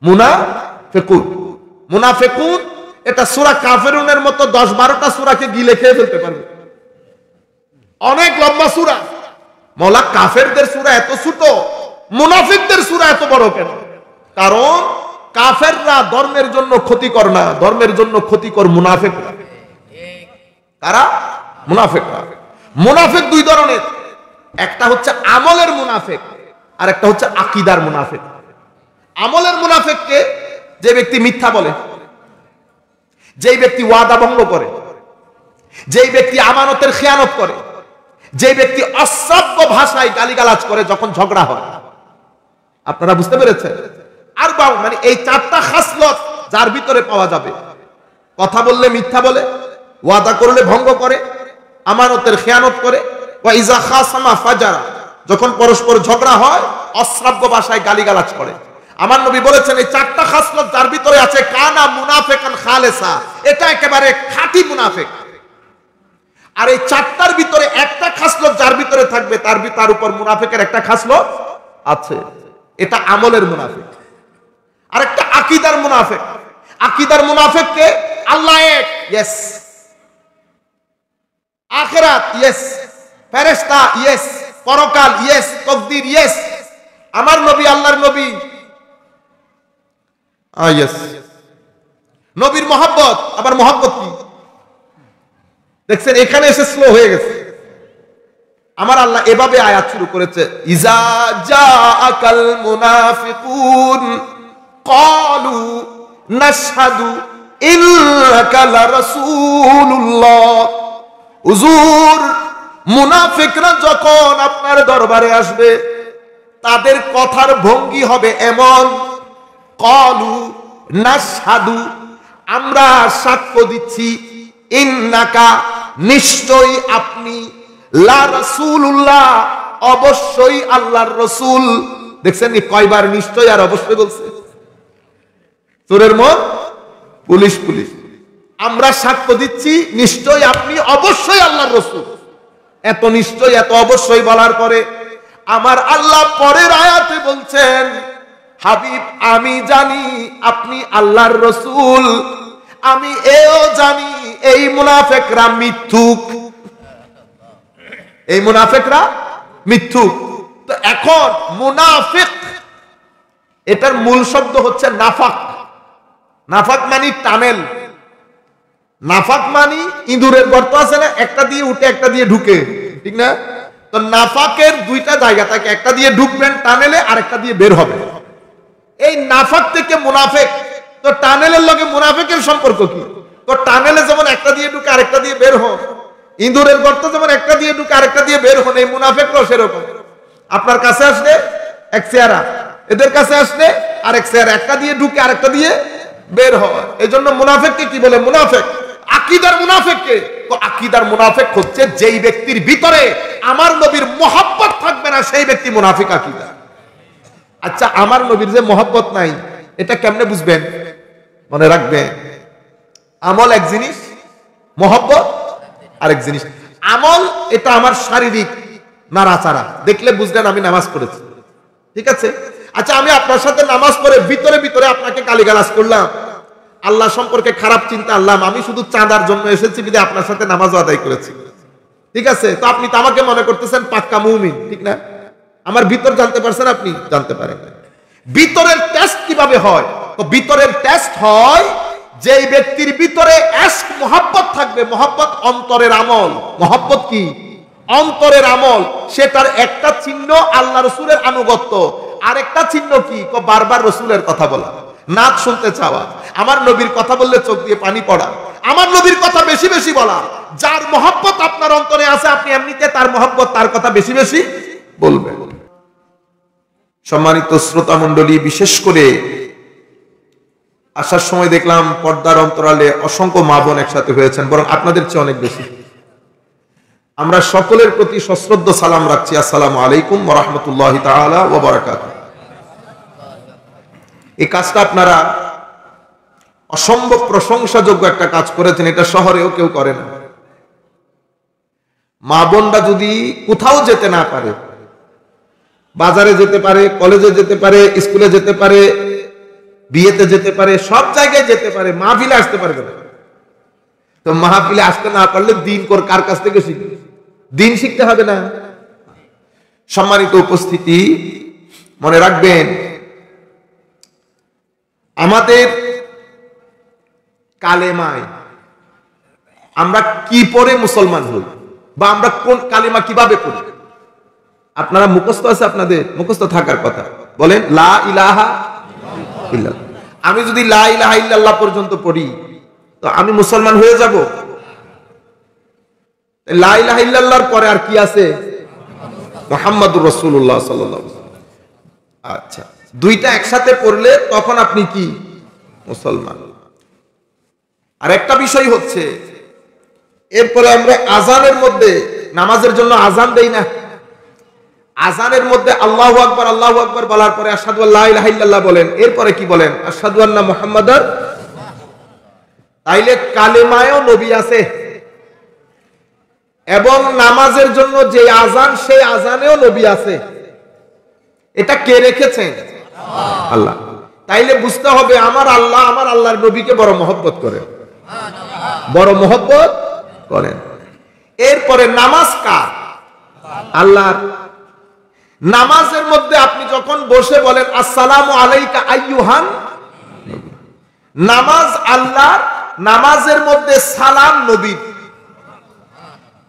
মুনাফিকুন। মুনাফিকুন এটা সূরা কাফিরুনের মতো 10-12টা সূরাকে গিলে খেয়ে ফেলতে পারবে, অনেক লম্বা সূরা। মওলা কাফেরদের সূরা এত ছোট, মুনাফিকদের সূরা এত বড় কেন? কারণ কাফেররা ধর্মের জন্য ক্ষতিকর না, ধর্মের জন্য ক্ষতিকর মুনাফিকরা। তারা মুনাফিকরা। মুনাফিক দুই ধরনের, একটা হচ্ছে আমলের মুনাফিক আর একটা হচ্ছে আকীদার মুনাফিক। আমলের মুনাফিককে যে ব্যক্তি মিথ্যা বলে, যেই ব্যক্তি ওয়াদা ভঙ্গ করে, যেই ব্যক্তি আমানতের খেয়ানত করে, যেই ব্যক্তি অশ্রাব্য ভাষায় গালিগালাজ করে যখন ঝগড়া হয়। আপনারা বুঝতে পেরেছেন? আর মানে এই 4টা খাসলত যার ভিতরে পাওয়া যাবে, কথা বললে মিথ্যা বলে, ওয়াদা করলে ভঙ্গ করে, আমানতের খেয়ানত করে, ওয়া ইজা খাসামা ফাজারা, যখন পরস্পর ঝগড়া হয় অশ্রাব্য ভাষায় গালিগালাজ করে। আমার নবী বলেছেন এই 4টা খাসলত যার ভিতরে আছে কানা মুনাফিকান খালেসা, এটা একেবারে খাঁটি মুনাফিক। আর এই 4টার ভিতরে একটা খাসলত যার ভিতরে থাকবে তার উপর মুনাফিকের একটা খাসলত আছে, এটা আমলের মুনাফিক। আর একটা আকীদার মুনাফিক। আকীদার মুনাফিককে আল্লাহ এক, ইয়েস, আখিরাত ইয়েস, ফেরেশতা ইয়েস, পরকাল ইয়েস, তাকদীর ইয়েস, আমার নবী আল্লাহর নবী ইয়েস, নবীর মহব্বত। আবার মহব্বত কি দেখছেন? এখানে এসে স্লো হয়ে গেছে। আমার আল্লাহ এভাবে আয়াত শুরু করেছে, ইজা জাআকাল মুনাফিকুন ক্বালু নাশহাদু ইন্নাকা লারাসূলুল্লাহ। হুজুর, মুনাফিকরা যখন আপনার দরবারে আসবে তাদের কথার ভঙ্গি হবে এমন, ক্বালু নাশহাদু, আমরা সাক্ষ্য দিচ্ছি, ইন্নাকা, নিশ্চয়ই আপনি, লা রাসূলুল্লাহ, অবশ্যই আল্লাহর রাসূল। দেখছেন কয়বার নিশ্চয় আর অবশ্যই বলছে? চোরের মন পুলিশ পুলিশ। আমরা সাক্ষ্য দিচ্ছি নিশ্চয় আপনি অবশ্যই আল্লাহর রাসূল। এত নিশ্চয় এত অবশ্যই বলার পরে আমার আল্লাহ পরের আয়াতে বলছেন, হাবিব আমি জানি আপনি আল্লাহর রাসূল, আমি এও জানি এই মুনাফিকরা মিথ্যুক, এই মুনাফিকরা মিথ্যুক। তো এখন মুনাফিক এটার মূল শব্দ হচ্ছে নাফাক। নাফাক মানে টানেল। নাফাক মানে ইঁদুরের গর্ত আছে না, একটা দিয়ে উঠে একটা দিয়ে ঢুকে, ঠিক না? তো নাফাকের দুইটা জায়গা থাকে, একটা দিয়ে ঢুকবেন টানেলে আর একটা দিয়ে বের হবে। এই নাফাক থেকে মুনাফিক, তো টানেলের লগে মুনাফিকের সম্পর্ক কি? তো টানেলে যেমন একটা দিয়ে ঢুকে আরেকটা দিয়ে বের হন, ইঁদুরের গর্ত যেমন একটা দিয়ে ঢুকে আরেকটা দিয়ে বের হন, এই মুনাফিকরাও সেরকম। আপনার কাছে আসলে এক চেহারা, এদের কাছে আসলে আরেক চেহারা, একটা দিয়ে ঢুকে আরেকটা দিয়ে বের হয়। এই জন্য মুনাফিককে কি বলে? মুনাফিক। আকীদার মুনাফিককে, তো আকীদার মুনাফিক হচ্ছে যেই ব্যক্তির ভিতরে আমার নবীর মহব্বত থাকবে না, সেই ব্যক্তি মুনাফিক আকীদা। আচ্ছা, আমার নবীর যে মহব্বত নাই এটা কেমনে বুঝবেন? মনে রাখবেন, আমল এক জিনিস, মহব্বত আরেক জিনিস। আমল এটা আমার শারীরিক নাড়াচাড়া, দেখলে বুঝলেন আমি নামাজ পড়েছি, ঠিক আছে? আচ্ছা, আমি আপনার সাথে নামাজ পড়ে ভিতরে ভিতরে আপনাকে গালিগালাজ করলাম, আল্লাহ সম্পর্কে খারাপ চিন্তা আনলাম, আমি শুধু চাঁদার জন্য এসেছি বিধায় আপনার সাথে নামাজও আদায় করেছি, ঠিক আছে? তো আপনি তো আমাকে মনে করতেছেন পাক্কা মুমিন, ঠিক না? আমার ভিতর জানতে পারছেন? আপনি জানতে পারেন। ভিতরের টেস্ট কিভাবে হয়? তো ভিতরের টেস্ট হয় যেই ব্যক্তির ভিতরে ইশক মুহাব্বত থাকবে। মুহাব্বত অন্তরের আমল। মুহাব্বত কি? অন্তরের আমল। সেটার একটা চিহ্ন আল্লাহ রাসূলের আনুগত্য, আরেকটা চিহ্ন কি? বারবার রাসূলের কথা বলা, নাচ শুনতে চাওয়া, আমার নবীর কথা বললে চোখ দিয়ে পানি পড়া, আমার নবীর কথা বেশি বেশি বলা। যার মুহাব্বত আপনার অন্তরে আছে, আপনি এমনিতে তার মুহাব্বত, তার কথা বেশি বেশি বলবেন। সম্মানিত শ্রোতা মণ্ডলী, বিশেষ করে আসার সময় দেখলাম পর্দার অন্তরালে অসংখ্য মা বোন একসাথে হয়েছেন, বরং আপনাদের চেয়ে অনেক বেশি। আমরা সকলের প্রতি সশ্রদ্ধ সালাম রাখছি, আসসালামু আলাইকুম ওয়া রাহমাতুল্লাহি তাআলা ওয়া বারাকাতুহু। এই কাজটা আপনারা অসম্ভব প্রশংসাযোগ্য একটা কাজ করেছেন, এটা শহরেও কেউ করে না। মা বোনরা যদি কোথাও যেতে না পারে, বাজারে যেতে পারে, কলেজে যেতে পারে, স্কুলে যেতে পারে, বিয়েতে যেতে পারে, সব জায়গায় যেতে পারে, মাহফিলে আসতে পারবে না। তো মাহফিলে আসতে না পারলে দিন কার কাছ থেকে শিখবে? দিন শিখতে হবে না? সম্মানিত উপস্থিতি, মনে রাখবেন আমাদের কালেমায় আমরা কি পড়ে মুসলমান হই, বা আমরা কোন কালেমা কিভাবে পড়ি? আপনারা মুখস্থ আছে? আপনাদের মুখস্থ থাকার কথা। বলেন লা ইলাহা ইল্লাল্লাহ। আমি যদি লা ইলাহা ইল্লাল্লাহ পর্যন্ত পড়ি তো আমি মুসলমান হয়ে যাব? লা ইলাহা ইল্লাল্লাহর পরে আর কি আছে? মুহাম্মাদুর রাসূলুল্লাহ সাল্লাল্লাহু আলাইহি ওয়াসাল্লাম। আচ্ছা, দুইটা একসাথে পড়লে তখন আপনি কি? মুসলমান। আর একটা বিষয় হচ্ছে, এরপরে আমরা আজানের মধ্যে, নামাজের জন্য আজান দেই না? আজানের মধ্যে আল্লাহু আকবার বলার পরে আশহাদু আল্লা ইলাহা ইল্লাল্লাহ বলেন, এরপরে কি বলেন? আশহাদু আন্না মুহাম্মাদার। তাইলে কালেমায়ও নবী আছে, এবং নামাজের জন্য যে আজান, সেই আজানেও নবী আছে। এটা কে রেখেছেন? আল্লাহ। তাইলে বুঝতে হবে আমার আল্লাহ আমার আল্লাহর নবীকে বড় মহব্বত করেন, বড় মহব্বত করেন। এরপরে নামাজ কার? আল্লাহর। নামাজের মধ্যে আপনি যখন বসে বলেন আসসালামু আলাইকা আইয়ুহান, নামাজ আল্লাহর, নামাজের মধ্যে সালাম নবীর।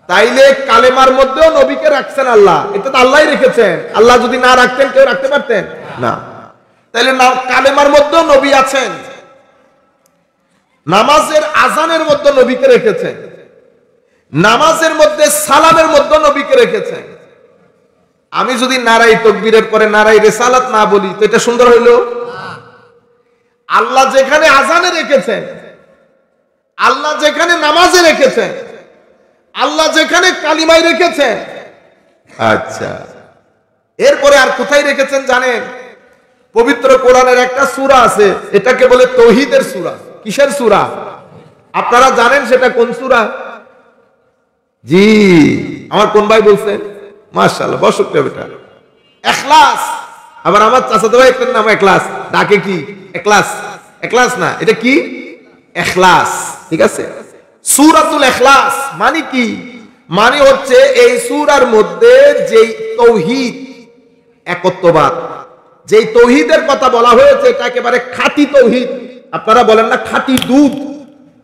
তাইলে কালেমার মধ্যেও নবীকে রাখছেন আল্লাহ, এটা তো আল্লাহই রেখেছেন। আল্লাহ যদি না রাখতেন কেউ রাখতে পারতেন না। তাইলে কালেমার মধ্যেও নবী আছেন, নামাজের আজানের মধ্যে নবীকে রেখেছেন, নামাজের মধ্যে সালামের মধ্যে নবীকে রেখেছেন। আমি যদি নারাই তাকবীরের পরে নারাই রিসালাত না বলি তো এটা সুন্দর হইল? আল্লাহ যেখানে আজানে রেখেছেন, আল্লাহ যেখানে নামাজে রেখেছেন, আল্লাহ যেখানে কালিমায় রেখেছেন, আচ্ছা এরপরে আর কোথায় রেখেছেন জানেন? পবিত্র কোরআনের একটা সূরা আছে, এটাকে বলে তাওহীদের সূরা। কিসের সূরা? আপনারা জানেন সেটা কোন সূরা? জি, আমার কোন ভাই বলছেন? মাশাআল্লাহ, বসুক বেটা। ইখলাস। আবার আমার চাচাতো ভাই একটার নাম ইখলাস, ডাকে কি? ইখলাস। ইখলাস না, এটা কি? ইখলাস। ঠিক আছে? সূরাতুল ইখলাস মানে কি? মানে হচ্ছে এই সূরার মধ্যে যেই তাওহীদ, একত্ববাদ, যেই তাওহীদের কথা বলা হয়েছে এটা একেবারে খাঁটি তাওহীদ। আপনারা বলেন না খাঁটি দুধ,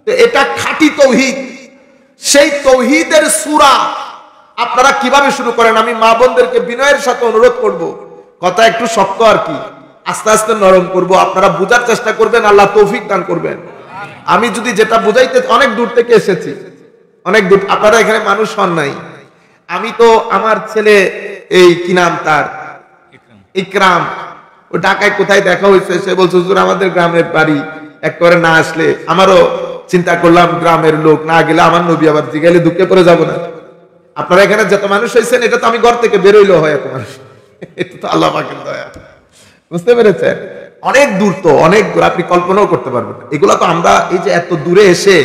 তো এটা খাঁটি তাওহীদ। সেই তাওহীদের সূরা আপনারা কিভাবে শুরু করেন? আমি মা বোনদেরকে বিনয়ের সাথে অনুরোধ করব, কথা একটু শক্ত আর কি, আস্তে আস্তে নরম করব, আপনারা বোঝার চেষ্টা করবেন, আল্লাহ তৌফিক দান করবেন। আমি যদি যেটা বুঝাইতে, অনেক দূর থেকে এসেছি, অনেক দূর, আপনারা এখানে মানুষ হন নাই। আমি তো আমার ছেলে, এই কি নাম তার, ইকরাম, ও ঢাকায় কোথায় দেখা হয়েছে, সে বলছে হুজুর আমাদের গ্রামের বাড়ি, একবারে না আসলে আমারও চিন্তা করলাম গ্রামের লোক না গেলে আমার নবী আবার জিগাইলে দুঃখে পড়ে যাব না। আপনারা এখানে যত মানুষ হয়েছেন, এটা তো আমি ঘর থেকে বেরোইলেও হয় এত মানুষ, এটা তো আল্লাহ পাকের দয়া। বুঝতে পেরেছেন? অনেক দূর, তো অনেক দূর, আপনি কল্পনাও করতে পারবেন। এগুলা তো আমরা এই যে এত দূরে এসে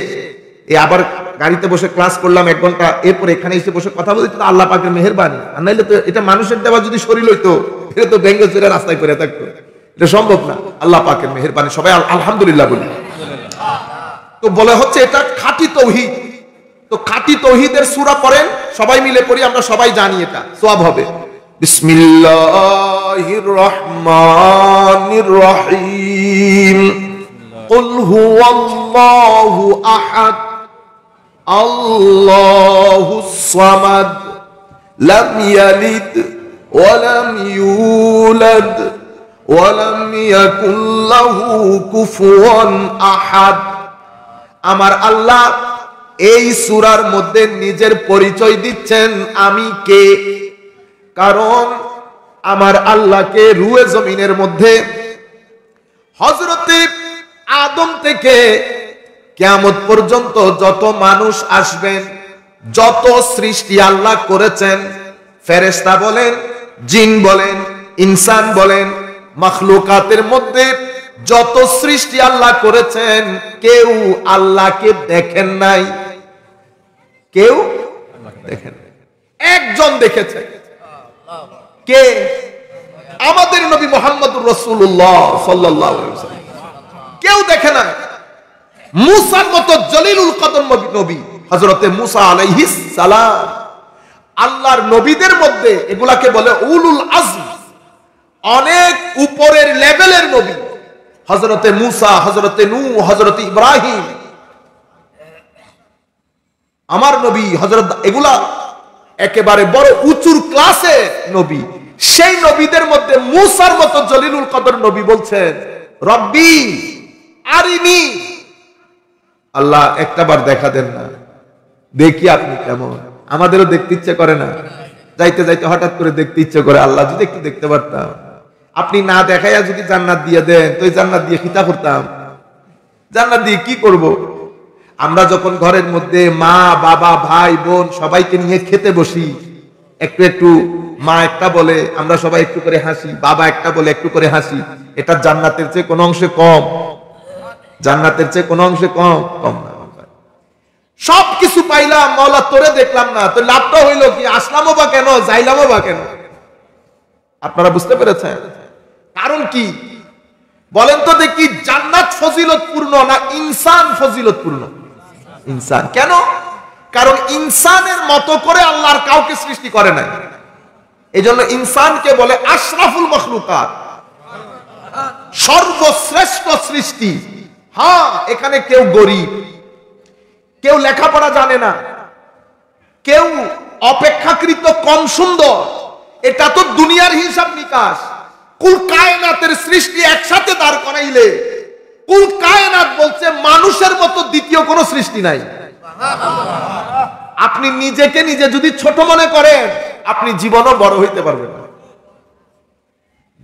এই আবার গাড়িতে বসে ক্লাস করলাম 1 ঘন্টা, এরপর এখানে এসে বসে কথা বলতে, তো আল্লাহ পাকের মেহেরবানি। আর নাইলে তো এটা মানুষের দেওয়া যদি শরীর হইতো, এটা তো ভেঙে চুরে রাস্তায় করে থাকতো, এটা সম্ভব না। আল্লাহ পাকের মেহেরবানি, সবাই আলহামদুলিল্লাহ বলি। তো বলে হচ্ছে এটা খাঁটি তাওহীদ। তো খাঁটি তাওহীদের সূরা পড়েন, সবাই মিলে পড়ি, আমরা সবাই জানি এটা সওয়াব হবে। বিসমিল্লাহির রহমানির রহিম। কুল হুয়াল্লাহু আহাদ আল্লাহুস সামাদ লাম ইয়ালিদ ওয়া লাম ইউলাদ ওয়া লাম ইয়াকুল লাহু কুফুয়ান আহাদ। আমার আল্লাহ এই সূরার মধ্যে নিজের পরিচয় দিচ্ছেন আমি কে, কারণ আমার আল্লাহকে রুয়ে জমিনের মধ্যে হযরতে আদম থেকে কিয়ামত পর্যন্ত যত মানুষ আসবেন, যত সৃষ্টি আল্লাহ করেছেন, ফেরেশতা বলেন, জিন বলেন, ইনসান বলেন, মাখলুকাতের মধ্যে যত সৃষ্টি আল্লাহ করেছেন, কেউ আল্লাহকে দেখেন নাই, কেউ দেখেন, একজন দেখেছেন। কে? আমাদের নবী মুহাম্মদুর রাসূলুল্লাহ সাল্লাল্লাহু আলাইহি ওয়াসাল্লাম। কেউ দেখে না। মুসার মতো জলিলুল কদর নবী হযরতে মুসা আলাইহিস সালাম, আল্লাহর নবীদের মধ্যে এগুলাকে বলে উলুল আজম, অনেক উপরের লেভেলের নবী। হযরতে মুসা, হযরতে নূহ, হযরতে ইব্রাহিম, আমার নবী হযরত, এগুলা একেবারে বড় উঁচুর ক্লাসে নবী। সেই নবীদের মধ্যে মুসার মতো জলিলুল কদর নবী বলছেন, রব্বি আরিনি, আল্লাহ একটাবার দেখা দেন না, দেখি আপনি কেমন। আমাদেরও দেখতে ইচ্ছে করে না? যাইতে যাইতে হঠাৎ করে দেখতে ইচ্ছে করে, আল্লাহ যদি একটু দেখতে পারতাম। আপনি না দেখাইয়া যদি জান্নাত দিয়ে দেন, তো এই জান্নাত দিয়ে খিতা করতাম। জান্নাত দিয়ে কি করব? আমরা যখন ঘরের মধ্যে মা বাবা ভাই বোন সবাইকে নিয়ে খেতে বসি, একটু একটু মা একটা বলে আমরা সবাই একটু করে হাসি, বাবা একটা বলে একটু করে হাসি, এটা জান্নাতের চেয়ে কোনো অংশে কম? জান্নাতের চেয়ে কোনো অংশে কম না। সবকিছু পাইলাম, মাওলা তোরে দেখলাম না, তো লাভটা হইলো কি? আসলামও বা কেন, যাইলামও বা কেন? আপনারা বুঝতে পেরেছেন কারণ কি? বলেন তো দেখি, জান্নাত ফজিলতপূর্ণ না ইনসান ফজিলতপূর্ণ? ইনসান। কেন? কারণ ইনসানের মতো করে আল্লাহর কাউকে সৃষ্টি করে নাই। এই জন্য ইনসানকে বলে আশরাফুল মখলুকাত, সর্বশ্রেষ্ঠ সৃষ্টি। হ্যাঁ, এখানে কেউ গরিব, কেউ লেখাপড়া জানে না, কেউ অপেক্ষাকৃত কম সুন্দর, এটা তো দুনিয়ার হিসাব নিকাশ। কুল কায়নাতের সৃষ্টি একসাথে দাঁড় করাইলে কুল কায়নাত বলছে মানুষের মতো দ্বিতীয় কোনো সৃষ্টি নাই। আপনি নিজেকে নিজে যদি ছোট মনে করেন, আপনি জীবনও বড় হইতে পারবেন না।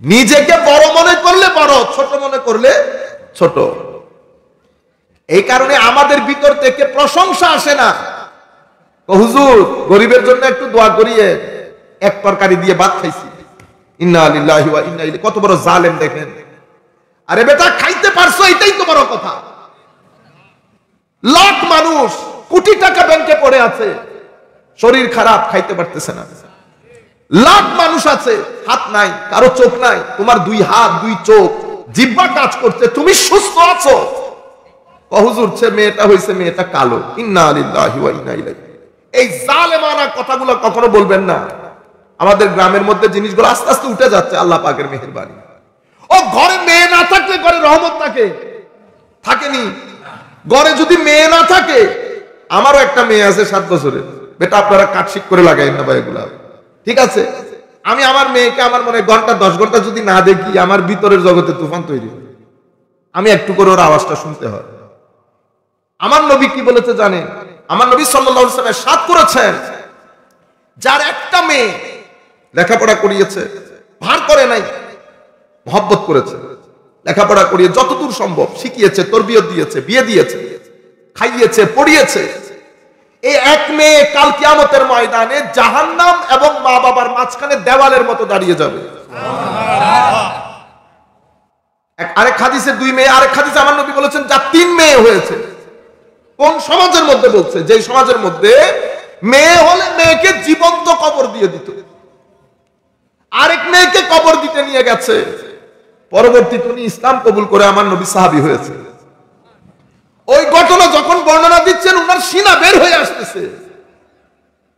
নিজেকে বড় মনে করলে বড়, ছোট মনে করলে ছোট। এই কারণে আমাদের ভিতর থেকে প্রশংসা আসে না। হুজুর গরিবের জন্য একটু দোয়া করিয়ে, এক তরকারি দিয়ে ভাত খাইছি, ইন্না লিল্লাহি ওয়া ইন্না ইলাইহি। কত বড় জালেম দেখেন। আরে বেটা, খাইতে পারছো, এটাই তো বড় কথা। লাখ মানুষ, কোটি টাকা ব্যাংকে পড়ে আছে, শরীর খারাপ, খাইতে পারতেছে না। লাখ মানুষ আছে, হাত নাই, কারো চোখ নাই, তোমার দুই হাত দুই চোখ, জিহ্বা কাজ করছে, তুমি সুস্থ আছো। হুজুর মেয়েটা হয়েছে, মেয়েটা কালো, ইন্না লিল্লাহি ওয়া ইন্না ইলাইহি। এই জালেমানা কথাগুলো কখনো বলবেন না। আমাদের গ্রামের মধ্যে জিনিসগুলো আস্তে আস্তে উঠে যাচ্ছে, আল্লাহ পাকের মেহেরবানি। ও ঘরে মেয়ে না থাকলে ঘরে রহমত থাকেনি। ঘরে যদি মেয়ে না থাকে, আমারও একটা মেয়ে আছে 7 বছরের, বেটা আপনারা কাটশিক করে লাগাইন না ভাই এগুলা, ঠিক আছে? আমি আমার মেয়েকে আমার মনে ঘন্টা 10 ঘন্টা যদি না দেখি, আমার ভিতরের জগতে তুফান তৈরি হয়। আমি একটু করে ওর আওয়াজটা শুনতে হয়। আমার নবী কি বলেছে জানেন? আমার নবী সাল্লাল্লাহু আলাইহি ওয়াসাল্লাম সাত করেছেন, যার একটা মেয়ে লেখাপড়া করিয়েছে, ভার করে নাই, মহব্বত করেছে, লেখাপড়া করিয়ে যতদূর সম্ভব শিখিয়েছে, তরবিয়ত দিয়েছে, বিয়ে দিয়েছে, খাইয়েছে, পড়িয়েছে, এই এক মেয়ে কাল কিয়ামতের ময়দানে জাহান্নাম এবং মা বাবার মাঝখানে দেওয়ালের মতো দাঁড়িয়ে যাবে। আরেক হাদিসে 2 মেয়ে, আরেক হাদিসে আমার নবী বলেছেন যা 3 মেয়ে হয়েছে। কোন সমাজের মধ্যে বলছে? যে সমাজের মধ্যে মেয়ে হলে মেয়েকে জীবন্ত কবর দিয়ে দিত, আরেক মেয়েকে কবর দিতে নিয়ে গেছে, পরবর্তীতে উনি ইসলাম কবুল করে আমার নবী সাহাবী হয়েছে। ওই ঘটনা যখন বর্ণনা দিচ্ছেন, উনার সিনা বের হয়ে আসতেছে,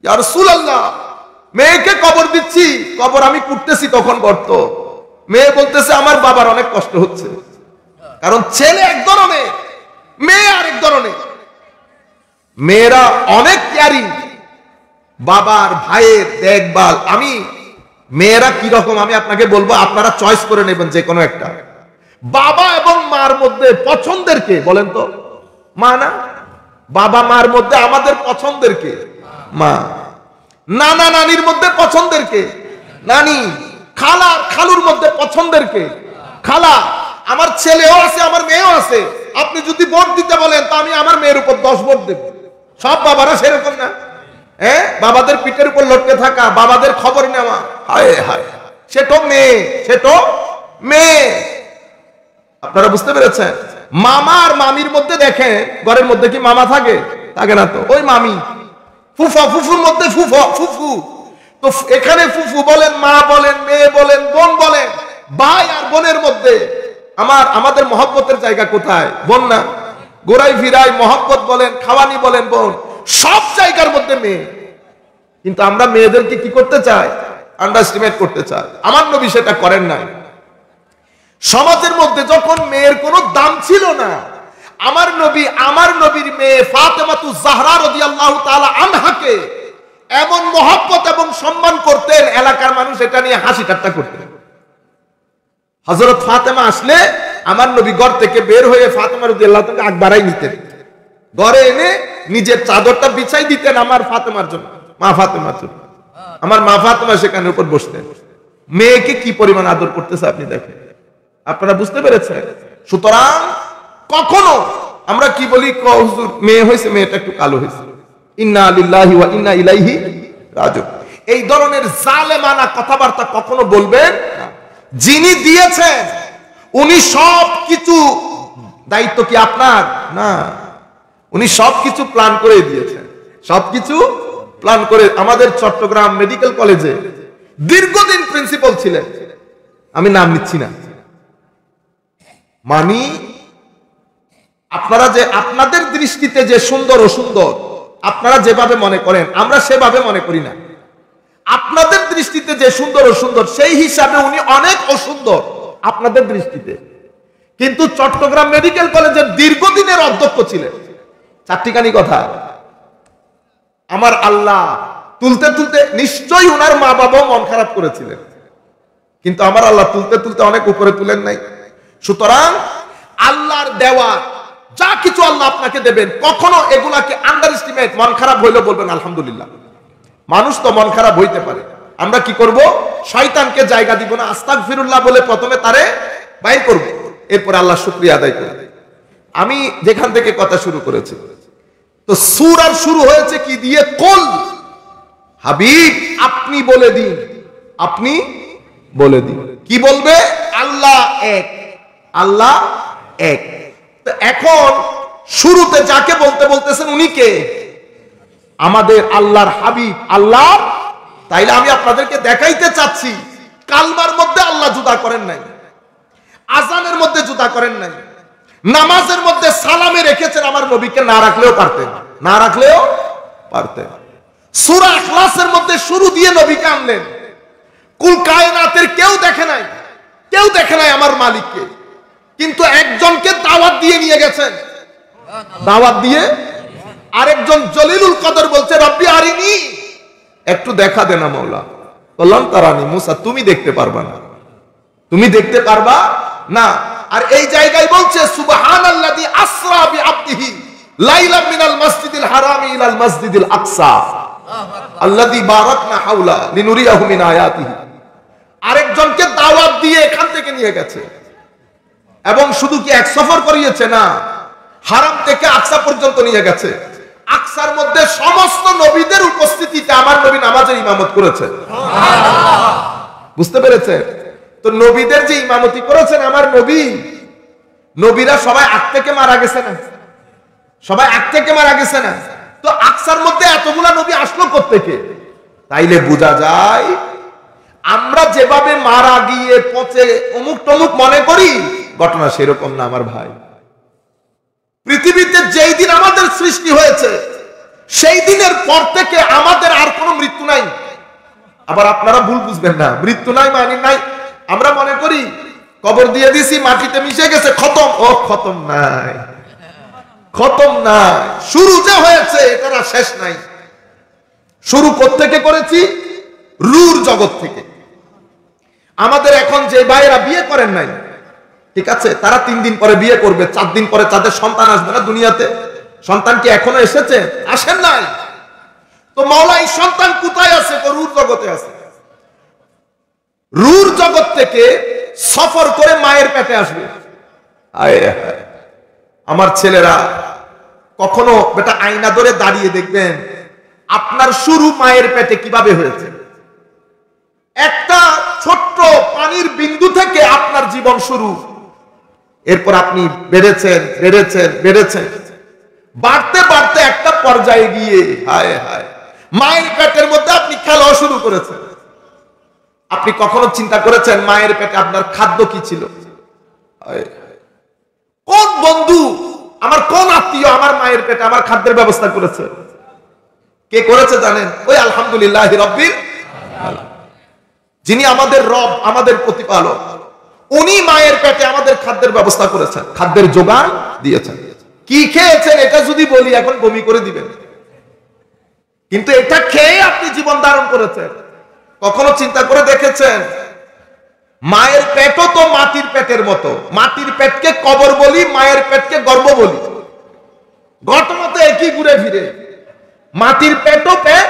ইয়া রাসূলুল্লাহ, মেয়েকে কবর দিচ্ছি, কবর আমি কুটতেছি তখন গর্ত। মেয়ে বলতেছে আমার বাবার অনেক কষ্ট হচ্ছে, কারণ ছেলে এক ধরনের, মেয়ে আরেক ধরনের। মেয়েরা অনেক কেয়ারিং, বাবার ভাইয়ের দেখভাল। আমি মেয়েরা কি রকম আমি আপনাকে বলবো, আপনারা চয়েস করে নেবেন যে কোনো একটা। বাবা এবং মার মধ্যে পছন্দের কে বলেন তো? মা না? বাবা মার মধ্যে আমাদের পছন্দের কে? মা। নানা নানির মধ্যে পছন্দের কে? নানি। খালা খালুর মধ্যে পছন্দের কে? খালা। আমার ছেলেও আছে, আমার মেয়েও আছে। আপনি যদি ভোট দিতে বলেন, তা আমি আমার মেয়ের উপর 10 ভোট দেব। সব বাবারা সেরকম না। হ্যাঁ, বাবাদের পিঠের উপর লটকে থাকা, বাবাদের খবর নেওয়া, হায় হায়, সে তো মেয়ে, সে তো মেয়ে। আপনারা বুঝতে পেরেছেন? মামা আর মামির মধ্যে দেখেন, ঘরের মধ্যে কি মামা থাকে? থাকে না তো, ওই মামি। ফুফা, ফুফুর মধ্যে ফুফা, ফুফু। তো এখানে ফুফু বলেন, মা বলেন, মেয়ে বলেন, বোন বলেন, ভাই আর বোনের মধ্যে আমাদের মহব্বতের জায়গা কোথায়? বোন না, গোড়াই ফিরাই মহব্বত বলেন, খাওয়ানি বলেন, বোন, সব জায়গার মধ্যে মেয়ে। কিন্তু আমরা মেয়েদেরকে কি করতে চাই? আন্ডারস্টিমেট করতে চাই। আমার নবী সেটা করেন নাই। সমাজের মধ্যে যখন মেয়ের কোনো দাম ছিল না, আমার নবীর মেয়ে ফাতেমাতুজ জাহরা রাদিয়াল্লাহু তাআলা আনহাকে এমন মহব্বত এবং সম্মান করতেন, এলাকার মানুষ এটা নিয়ে হাসি ঠাট্টা করতেন। হযরত ফাতেমা আসলে আমার নবী ঘর থেকে বের হয়ে ফাতেমা রাদিয়াল্লাহু তাআলা আগ বাড়াই নিতেন, ঘরে এনে নিজের চাদরটা বিছাই দিতেন আমার ফাতেমার জন্য, মা ফাতেমার জন্য। আমার মা ফাতেমা সেখানে উপর বসতেন। মেয়েকে কি পরিমাণ আদর করতেছে আপনি দেখেন। আপনারা বুঝতে পেরেছেন? সুতরাং কখনো আমরা কি বলি, হুজুর মেয়ে হয়েছে, মেয়েটা একটু কালো হয়েছে, ইন্না লিল্লাহি ওয়া ইন্না ইলাইহি রাজিউন, এই ধরনের জালেমানা কথাবার্তা কখনো বলবেন না। যিনি দিয়েছেন উনি সবকিছু, দায়িত্ব কি আপনার? না, উনি সবকিছু প্ল্যান করে দিয়েছেন, সবকিছু প্ল্যান করে। আমাদের চট্টগ্রাম মেডিকেল কলেজে দীর্ঘদিন প্রিন্সিপাল ছিলেন, আমি নাম নিচ্ছি না, মানি আপনারা যে আপনাদের দৃষ্টিতে যে সুন্দর অসুন্দর আপনারা যেভাবে মনে করেন, আমরা সেভাবে মনে করি না। আপনাদের দৃষ্টিতে যে সুন্দর অসুন্দর সেই হিসাবে উনি অনেক অসুন্দর আপনাদের দৃষ্টিতে। কিন্তু চট্টগ্রাম মেডিকেল কলেজের দীর্ঘদিনের অধ্যক্ষ ছিলেন। চারটিখানি কথা, আমার আল্লাহ তুলতে তুলতে, নিশ্চয়ই উনার মা বাবাও মন খারাপ করেছিলেন, কিন্তু আমার আল্লাহ তুলতে তুলতে অনেক উপরে তুলেন নাই। সুতরাং আল্লাহর দেওয়া যা কিছু আল্লাহ আপনাকে দেবেন, কখনো এগুলাকে আন্ডার এস্টিমেট, মন খারাপ হইলেও বলবেন আলহামদুলিল্লাহ। মানুষ তো মন খারাপ হইতে পারে, আমরা কি করব? শয়তানকে জায়গা দিব না, আস্তাগফিরুল্লাহ বলে প্রথমে তারে বাইর করব, এরপর আল্লাহ শুকরিয়া আদায় করব। আমি যেখান থেকে কথা শুরু করেছি, তো সূরার শুরু হয়েছে কি দিয়ে? কুল, হাবিব আপনি বলে দিন, আপনি বলে দিন। কি বলবে? আল্লাহ এক, আল্লাহ এক। তো এখন শুরুতে যাকে বলতে বলতেছেন উনি কে? আমাদের আল্লাহর হাবিব, আল্লাহ। তাইলে আমি আপনাদেরকে দেখাইতে চাচ্ছি, কালমার মধ্যে আল্লাহ জুদা করেন নাই, আজানের মধ্যে জুদা করেন নাই, নামাজের মধ্যে সালামে রেখেছেন আমার নবীকে, না রাখলেও পারতেন, না রাখলেও পারতেন। সূরা ইখলাসের মধ্যে শুরু দিয়ে নবীকে আনলেন। কুল কায়নাতের কেউ দেখে নাই, কেউ দেখে নাই আমার মালিককে, কিন্তু একজনকে দাওয়াত দিয়ে নিয়ে গেছেন। দাওয়াত দিয়ে আরেকজন জলিলুল কদর বলছে, রব্বি আরিনি, একটু দেখা দেনা মাওলা। বললাম তারানি, মুসা তুমি দেখতে পারবা না, তুমি দেখতে পারবা না। আর এই জায়গায় বলছে সুবহানাল্লাযী আসরা বিআবদিহি লাইলাম মিনাল মাসজিদিল হারামি ইলাল মাসজিদিল আকসা আল্লাযী বারাকনা হাওলা লিনুরিয়াহু মিন আয়াতিহি। আরেকজনকে দাওয়াত দিয়ে এখান থেকে নিয়ে গেছে, এবং শুধু কি এক সফর করিয়েছে না, হারাম থেকে আকসা পর্যন্ত নিয়ে গেছে। আকসার মধ্যে সমস্ত নবীদের উপস্থিতিতে আমার নবী নামাজের ইমামত করেছে। বুঝতে পেরেছে? তো নবীদের যে ইমামতি করেছেন আমার নবী, নবীরা সবাই আগ থেকে মারা গেছে না, সবাই আগ থেকে মারা গেছে না। তো আকসার মধ্যে এতগুলা নবী আসলো কোত্থেকে? তাইলে বোঝা যায় আমরা যেভাবে মারা গিয়ে পচে অমুক টমুক মনে করি, ঘটনা সেরকম না আমার ভাই। পৃথিবীতে যেই দিন আমাদের সৃষ্টি হয়েছে সেই দিনের পর থেকে আমাদের আর কোনো মৃত্যু নাই। আবার আপনারা ভুল বুঝবেন না, মৃত্যু নাই মানে নাই। আমরা মনে করি কবর দিয়ে দিছি, মাটিতে মিশে গেছে, খতম। ও খতম নাই, খতম নাই। শুরু যে হয়েছে এটার আর শেষ নাই। শুরু কোত্থেকে করেছি? রূর জগৎ থেকে। আমাদের এখন যে ভাইয়েরা বিয়ে করেন নাই, ঠিক আছে, তারা 3 দিন পরে বিয়ে করবে, 4 দিন পরে তাদের সন্তান আসবে না দুনিয়াতে। সন্তান কি এখনো এসেছে? আসেন নাই। তো মাওলা এই সন্তান কোথায় আছে? রূর জগতে আছে। রূর জগৎ থেকে সফর করে মায়ের পেটে আসবে। আমার ছেলেরা কখনো বেটা আয়না ধরে দাঁড়িয়ে দেখবেন আপনার শুরু মায়ের পেটে কিভাবে হয়েছে। একটা ছোট্ট পানির বিন্দু থেকে আপনার জীবন শুরু। এরপর আপনি বেড়েছেন বেড়েছেন বেড়েছেন, বাড়তে বাড়তে একটা পর্যায়ে গিয়ে হায় হায় মায়ের পেটের মধ্যে আপনি খেলা শুরু করেছেন। আপনি কখনো চিন্তা করেছেন মায়ের পেটে আপনার খাদ্য কি ছিল? কোন বন্ধু, আমার কোন আত্মীয় আমার মায়ের পেটে আমার খাদ্যের ব্যবস্থা করেছে? কে করেছে জানেন? ওই আলহামদুলিল্লাহি রাব্বিল আলামিন, যিনি আমাদের রব, আমাদের প্রতিপালক, উনি মায়ের পেটে আমাদের খাদ্যের ব্যবস্থা করেছেন, খাদ্যের যোগান দিয়েছেন। কি খেয়েছেন এটা যদি বলি এখন বমি করে দিবেন, কিন্তু এটা খেয়ে আপনি জীবন ধারণ করেছেন। কখনো চিন্তা করে দেখেছেন? মায়ের পেটও তো মাটির পেটের মতো, মাটির পেটকে কবর বলি, মায়ের পেটকে গর্ভ বলি, ঘটনা তো একই ঘুরে ফিরে। মাটির পেটও পেট,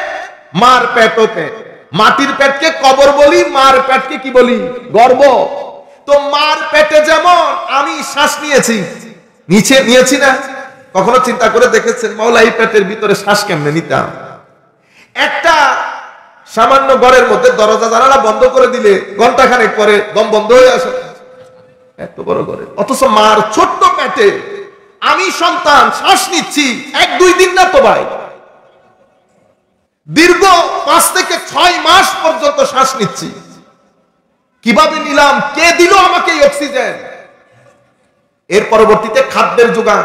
মার পেটও পেট। মাটির পেটকে কবর বলি, মার পেটকে কি বলি? গর্ভ। তো মার পেটে যেমন আমি শ্বাস নিয়েছি, নিচে নিয়েছি না? কখনো চিন্তা করে দেখেছেন মাওলা এই পেটের ভিতরে শ্বাস কেমনে নিতাম? একটা সামান্য ঘরের মধ্যে দরজা জানালা বন্ধ করে দিলে ঘন্টাখানেক পরে দম বন্ধ হয়ে আসে, এত বড় ঘরে। অথচ মার ছোট্ট পেটে আমি সন্তান শ্বাস নিচ্ছি, 1-2 দিন না তো ভাই, দীর্ঘ 5 থেকে 6 মাস পর্যন্ত শ্বাস নিচ্ছি। কিভাবে নিলাম? কে দিল আমাকে এই অক্সিজেন? এর পরবর্তীতে খাদ্যের যোগান,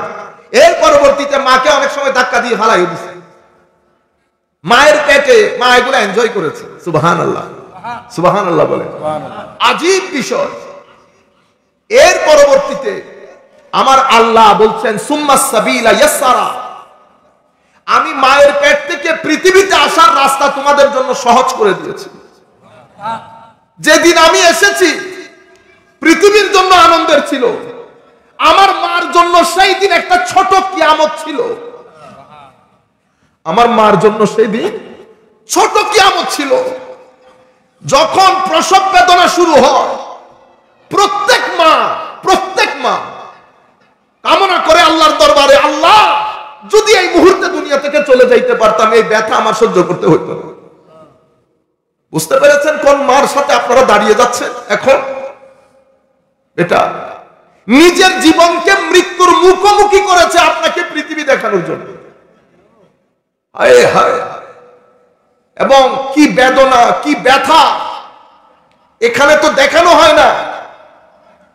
এর পরবর্তীতে মাকে অনেক সময় ধাক্কা দিয়ে ফালাই দিছে। মায়ের পেটে মা এগুলো এনজয় করেছে। সুবহানাল্লাহ, সুবহানাল্লাহ বলে। আজীব বিষয়। এর পরবর্তীতে আমার আল্লাহ বলছেন সুম্মাস সাবিলা ইয়াসসারা, আমি মায়ের পেট থেকে পৃথিবীতে আসার রাস্তা তোমাদের জন্য সহজ করে দিয়েছি। যেদিন আমি এসেছি পৃথিবীর জন্য আনন্দের ছিল, আমার মার জন্য সেই দিন একটা ছোট কিয়ামত ছিল। আমার মার জন্য সেই দিন ছোট কিয়ামত ছিল। যখন প্রসব বেদনা শুরু হয়, প্রত্যেক মা কামনা করে আল্লাহর দরবারে, আল্লাহ যদি এই মুহূর্তে দুনিয়া থেকে চলে যাইতে পারতাম, এই ব্যথা আমার সহ্য করতে হইতো না। বুঝতে পেরেছেন কোন মার সাথে আপনারা দাঁড়িয়ে যাচ্ছেন এখন? এটা নিজের জীবনকে মৃত্যুর মুখোমুখি করেছে আপনাকে পৃথিবী দেখানোর জন্য। হায় হায়, এবং কি বেদনা, কি ব্যথা এখানে তো দেখানো হয় না।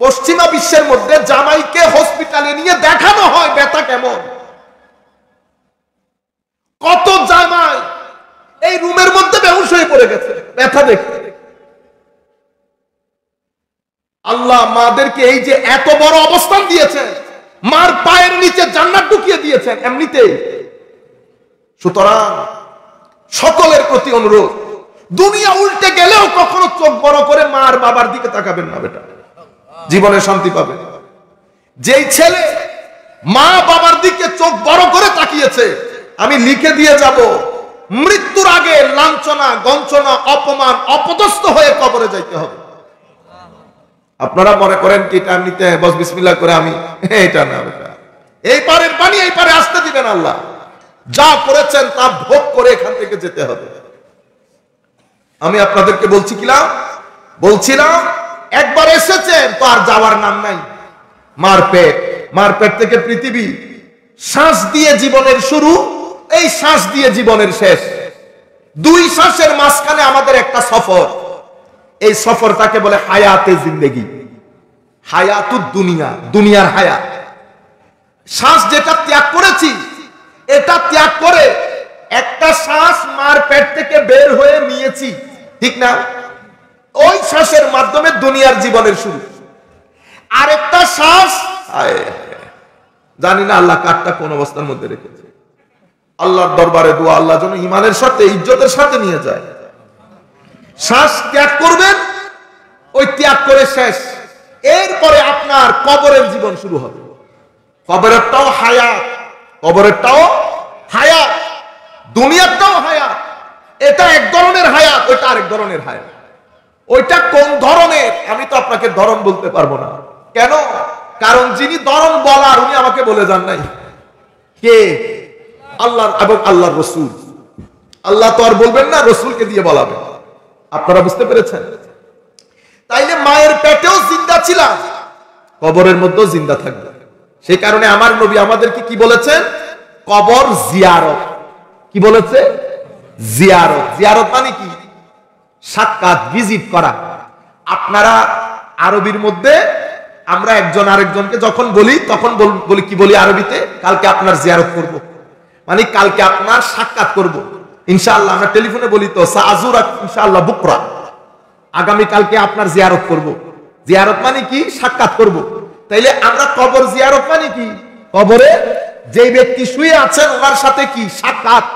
পশ্চিমা বিশ্বের মধ্যে জামাইকে হসপিটালে নিয়ে দেখানো হয় ব্যথা কেমন। কত জামাই এই রুমের মধ্যে বেহুশ হয়ে পড়ে গেছে ব্যথা দেখতে। আল্লাহ মাদেরকে এই যে এত বড় অবস্থান দিয়েছেন, মার পায়ের নিচে জান্নাত ঢুকিয়ে দিয়েছেন এমনিতেই। সুতরাং সকলের প্রতি অনুরোধ, দুনিয়া উল্টে গেলেও কখনো চোখ বড় করে মার বাবার দিকে তাকাবেন না বেটা, জীবনে শান্তি পাবে। যেই ছেলে মা বাবার দিকে চোখ বড় করে তাকিয়েছে, আমি লিখে দিয়ে যাব, মৃত্যুর আগে লাঞ্ছনা, গঞ্চনা, অপমান, অপদস্থ হয়ে কবরে যাইতে হবে। আপনারা মনে করেন কি এটা এমনিতে বস বিসমিল্লাহ করে আমি, এটা না বেটা, এই পারের পানি এই পারে আসতে দিবেন আল্লাহ। যা করেছেন তা ভোগ করে এখান থেকে যেতে হবে। আমি আপনাদেরকে বলছিলাম একবার এসেছেন তো আর যাওয়ার নাম নাই। মার পেট থেকে পৃথিবী, শ্বাস দিয়ে জীবনের শুরু, এই শ্বাস দিয়ে জীবনের শেষ। 2 শ্বাসের মাঝখানে আমাদের একটা সফর, এই সফরটাকে বলে হায়াতে জিন্দেগি, হায়াতুদ দুনিয়া, দুনিয়ার হায়াত। শ্বাস যেটা ত্যাগ করেছি, এটা ত্যাগ করে একটা শ্বাস মার পেট থেকে বের হয়ে নিয়েছি, ঠিক না? ওই শ্বাসের মাধ্যমে দুনিয়ার জীবনের শুরু। আরেকটা শ্বাস, জানি না আল্লাহ কারটা কোন অবস্থার মধ্যে রেখেছে। আল্লাহর দরবারে দোয়া, আল্লাহ যেন ঈমানের সাথে, ইজ্জতের সাথে নিয়ে যায়। শ্বাস ত্যাগ করবেন, ওই ত্যাগ করে শেষ। এরপরে আপনার কবরের জীবন শুরু হবে। কবরেরটাও হায়াত, কবরেরটাও হায়াত, দুনিয়াটাও হায়াত। এটা এক ধরনের হায়াত, ওইটা আরেক ধরনের হায়াত। ওইটা কোন ধরনের আমি তো আপনাকে ধরন বলতে পারবো না। কেন? কারণ যিনি ধরন বলার উনি আমাকে বলে যান নাই। কে? আল্লাহ এবং আল্লাহর রসুল। আল্লাহ তো আর বলবেন না, রসুলকে দিয়ে বলাবেন। আপনারা বুঝতে পেরেছেন? তাইলে মায়ের পেটেও জিন্দা ছিলাম, কবরের মধ্যেও জিন্দা থাকবে। সেই কারণে আমার নবী আমাদেরকে কি বলেছেন? কবর জিয়ারত। কি বলেছে? জিয়ারত। জিয়ারত মানে কি? সাক্ষাৎ, ভিজিট করা। আপনারা আরবির মধ্যে আমরা একজন আরেকজনকে যখন বলি তখন বলি কি বলি আরবিতে, কালকে আপনার জিয়ারত করব, মানে কালকে আপনার সাক্ষাৎ করব ইনশাআল্লাহ। আমরা টেলিফোনে বলি তো সাআজুরাক ইনশাআল্লাহ বুকরা, আগামী কালকে আপনার জিয়ারত করব। জিয়ারত মানে কি? সাক্ষাৎ করব। তাইলে আমরা কবর জিয়ারত মানে কি? কবরে যে ব্যক্তি শুয়ে আছেন ওনার সাথে কি সাক্ষাৎ।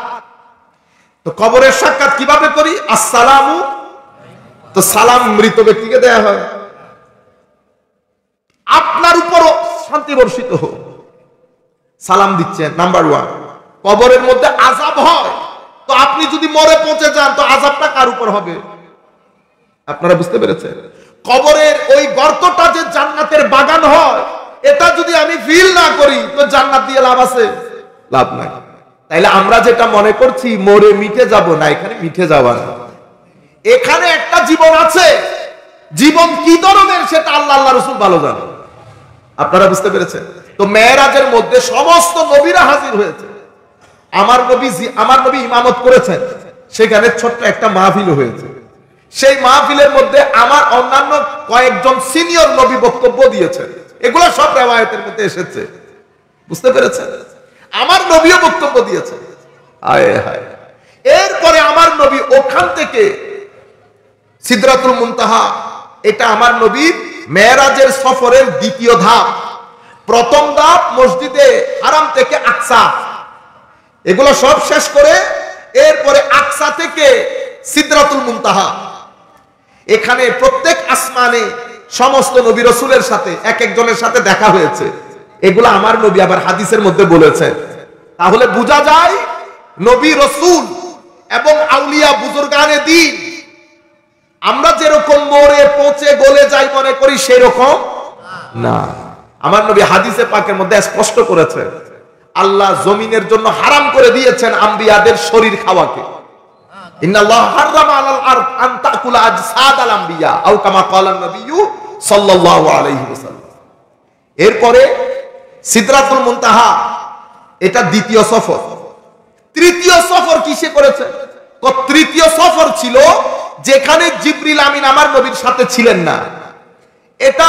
তো কবরের সাক্ষাৎ কিভাবে করি? আসসালামু, তো সালাম মৃত ব্যক্তিকে দেয়া হয়, আপনার উপরও শান্তি বর্ষিত হোক, সালাম দিচ্ছেন। Number one. কবরের মধ্যে আযাব হয়, তো আপনি যদি মরে পৌঁছে যান তো আযাবটা কার উপর হবে? আপনারা বুঝতে পেরেছেন? কবরের ওই গর্তটা যে জান্নাতের বাগান হয়, এটা যদি আমি ফিল না করি তো জান্নাত দিয়ে লাভ আছে? লাভ নাই। তাইলে আমরা যেটা মনে করছি মরে মিটে যাব, না, এখানে মিটে যাওয়া না, এখানে একটা জীবন আছে। জীবন কি ধরনের সেটা আল্লাহ আল্লাহ রাসূল ভালো জানেন। আপনারা বুঝতে পেরেছেন? তো মেরাজের মধ্যে সমস্ত নবীরা হাজির হয়েছে। আমার নবী ইমামত করেছেন, সেখানে ছোট্ট একটা মাহফিল হয়েছে। সেই মাহফিলের মধ্যে আমার অন্যান্য কয়েকজন সিনিয়র নবী বক্তব্য দিয়েছেন, এগুলো সব রিওয়ায়াতের মধ্যে এসেছে। বুঝতে পেরেছেন? আমার নবীও বক্তব্য দিয়েছেন। হায় হায়। এরপরে আমার নবী ওখান থেকে সিদরাতুল মুনতাহা, এটা আমার নবীর মেরাজের সফরের দ্বিতীয় ধাপ। প্রথম ধাপ মসজিদে হারাম থেকে আকসা, এগুলো সব শেষ করে এরপরে আকসা থেকে সিদরাতুল মুনতাহা। এখানে প্রত্যেক আসমানে সমস্ত নবী রাসূলের সাথে এক একজনের সাথে দেখা হয়েছে। এগুলো আমার নবী আবার হাদিসের মধ্যে বলেছেন। তাহলে বোঝা যায় নবী রাসূল এবং আউলিয়া বুজুর্গানে দ্বীন আমরা যেরকম মরে পচে গলে যাই মনে করি সেরকম না। আমার নবী হাদিসে পাকের মধ্যে স্পষ্ট করেছেন, আল্লাহ জমিনের জন্য হারাম করে দিয়েছেন আম্বিয়াদের শরীর খাওয়াকে। ইন্নাল্লাহ হারামা আলাল আরদ আন তাকুলা আজসাদাল আম্বিয়া আও কামা ক্বালা নবিয়্যু সাল্লাল্লাহু আলাইহি ওয়াসাল্লাম। এরপরে সিদরাতুল মুনতাহা, এটা দ্বিতীয় সফর। তৃতীয় সফর কিসে করেছে? তৃতীয় সফর ছিল যেখানে জিবরিল আমিন আমার নবীর সাথে ছিলেন না। এটা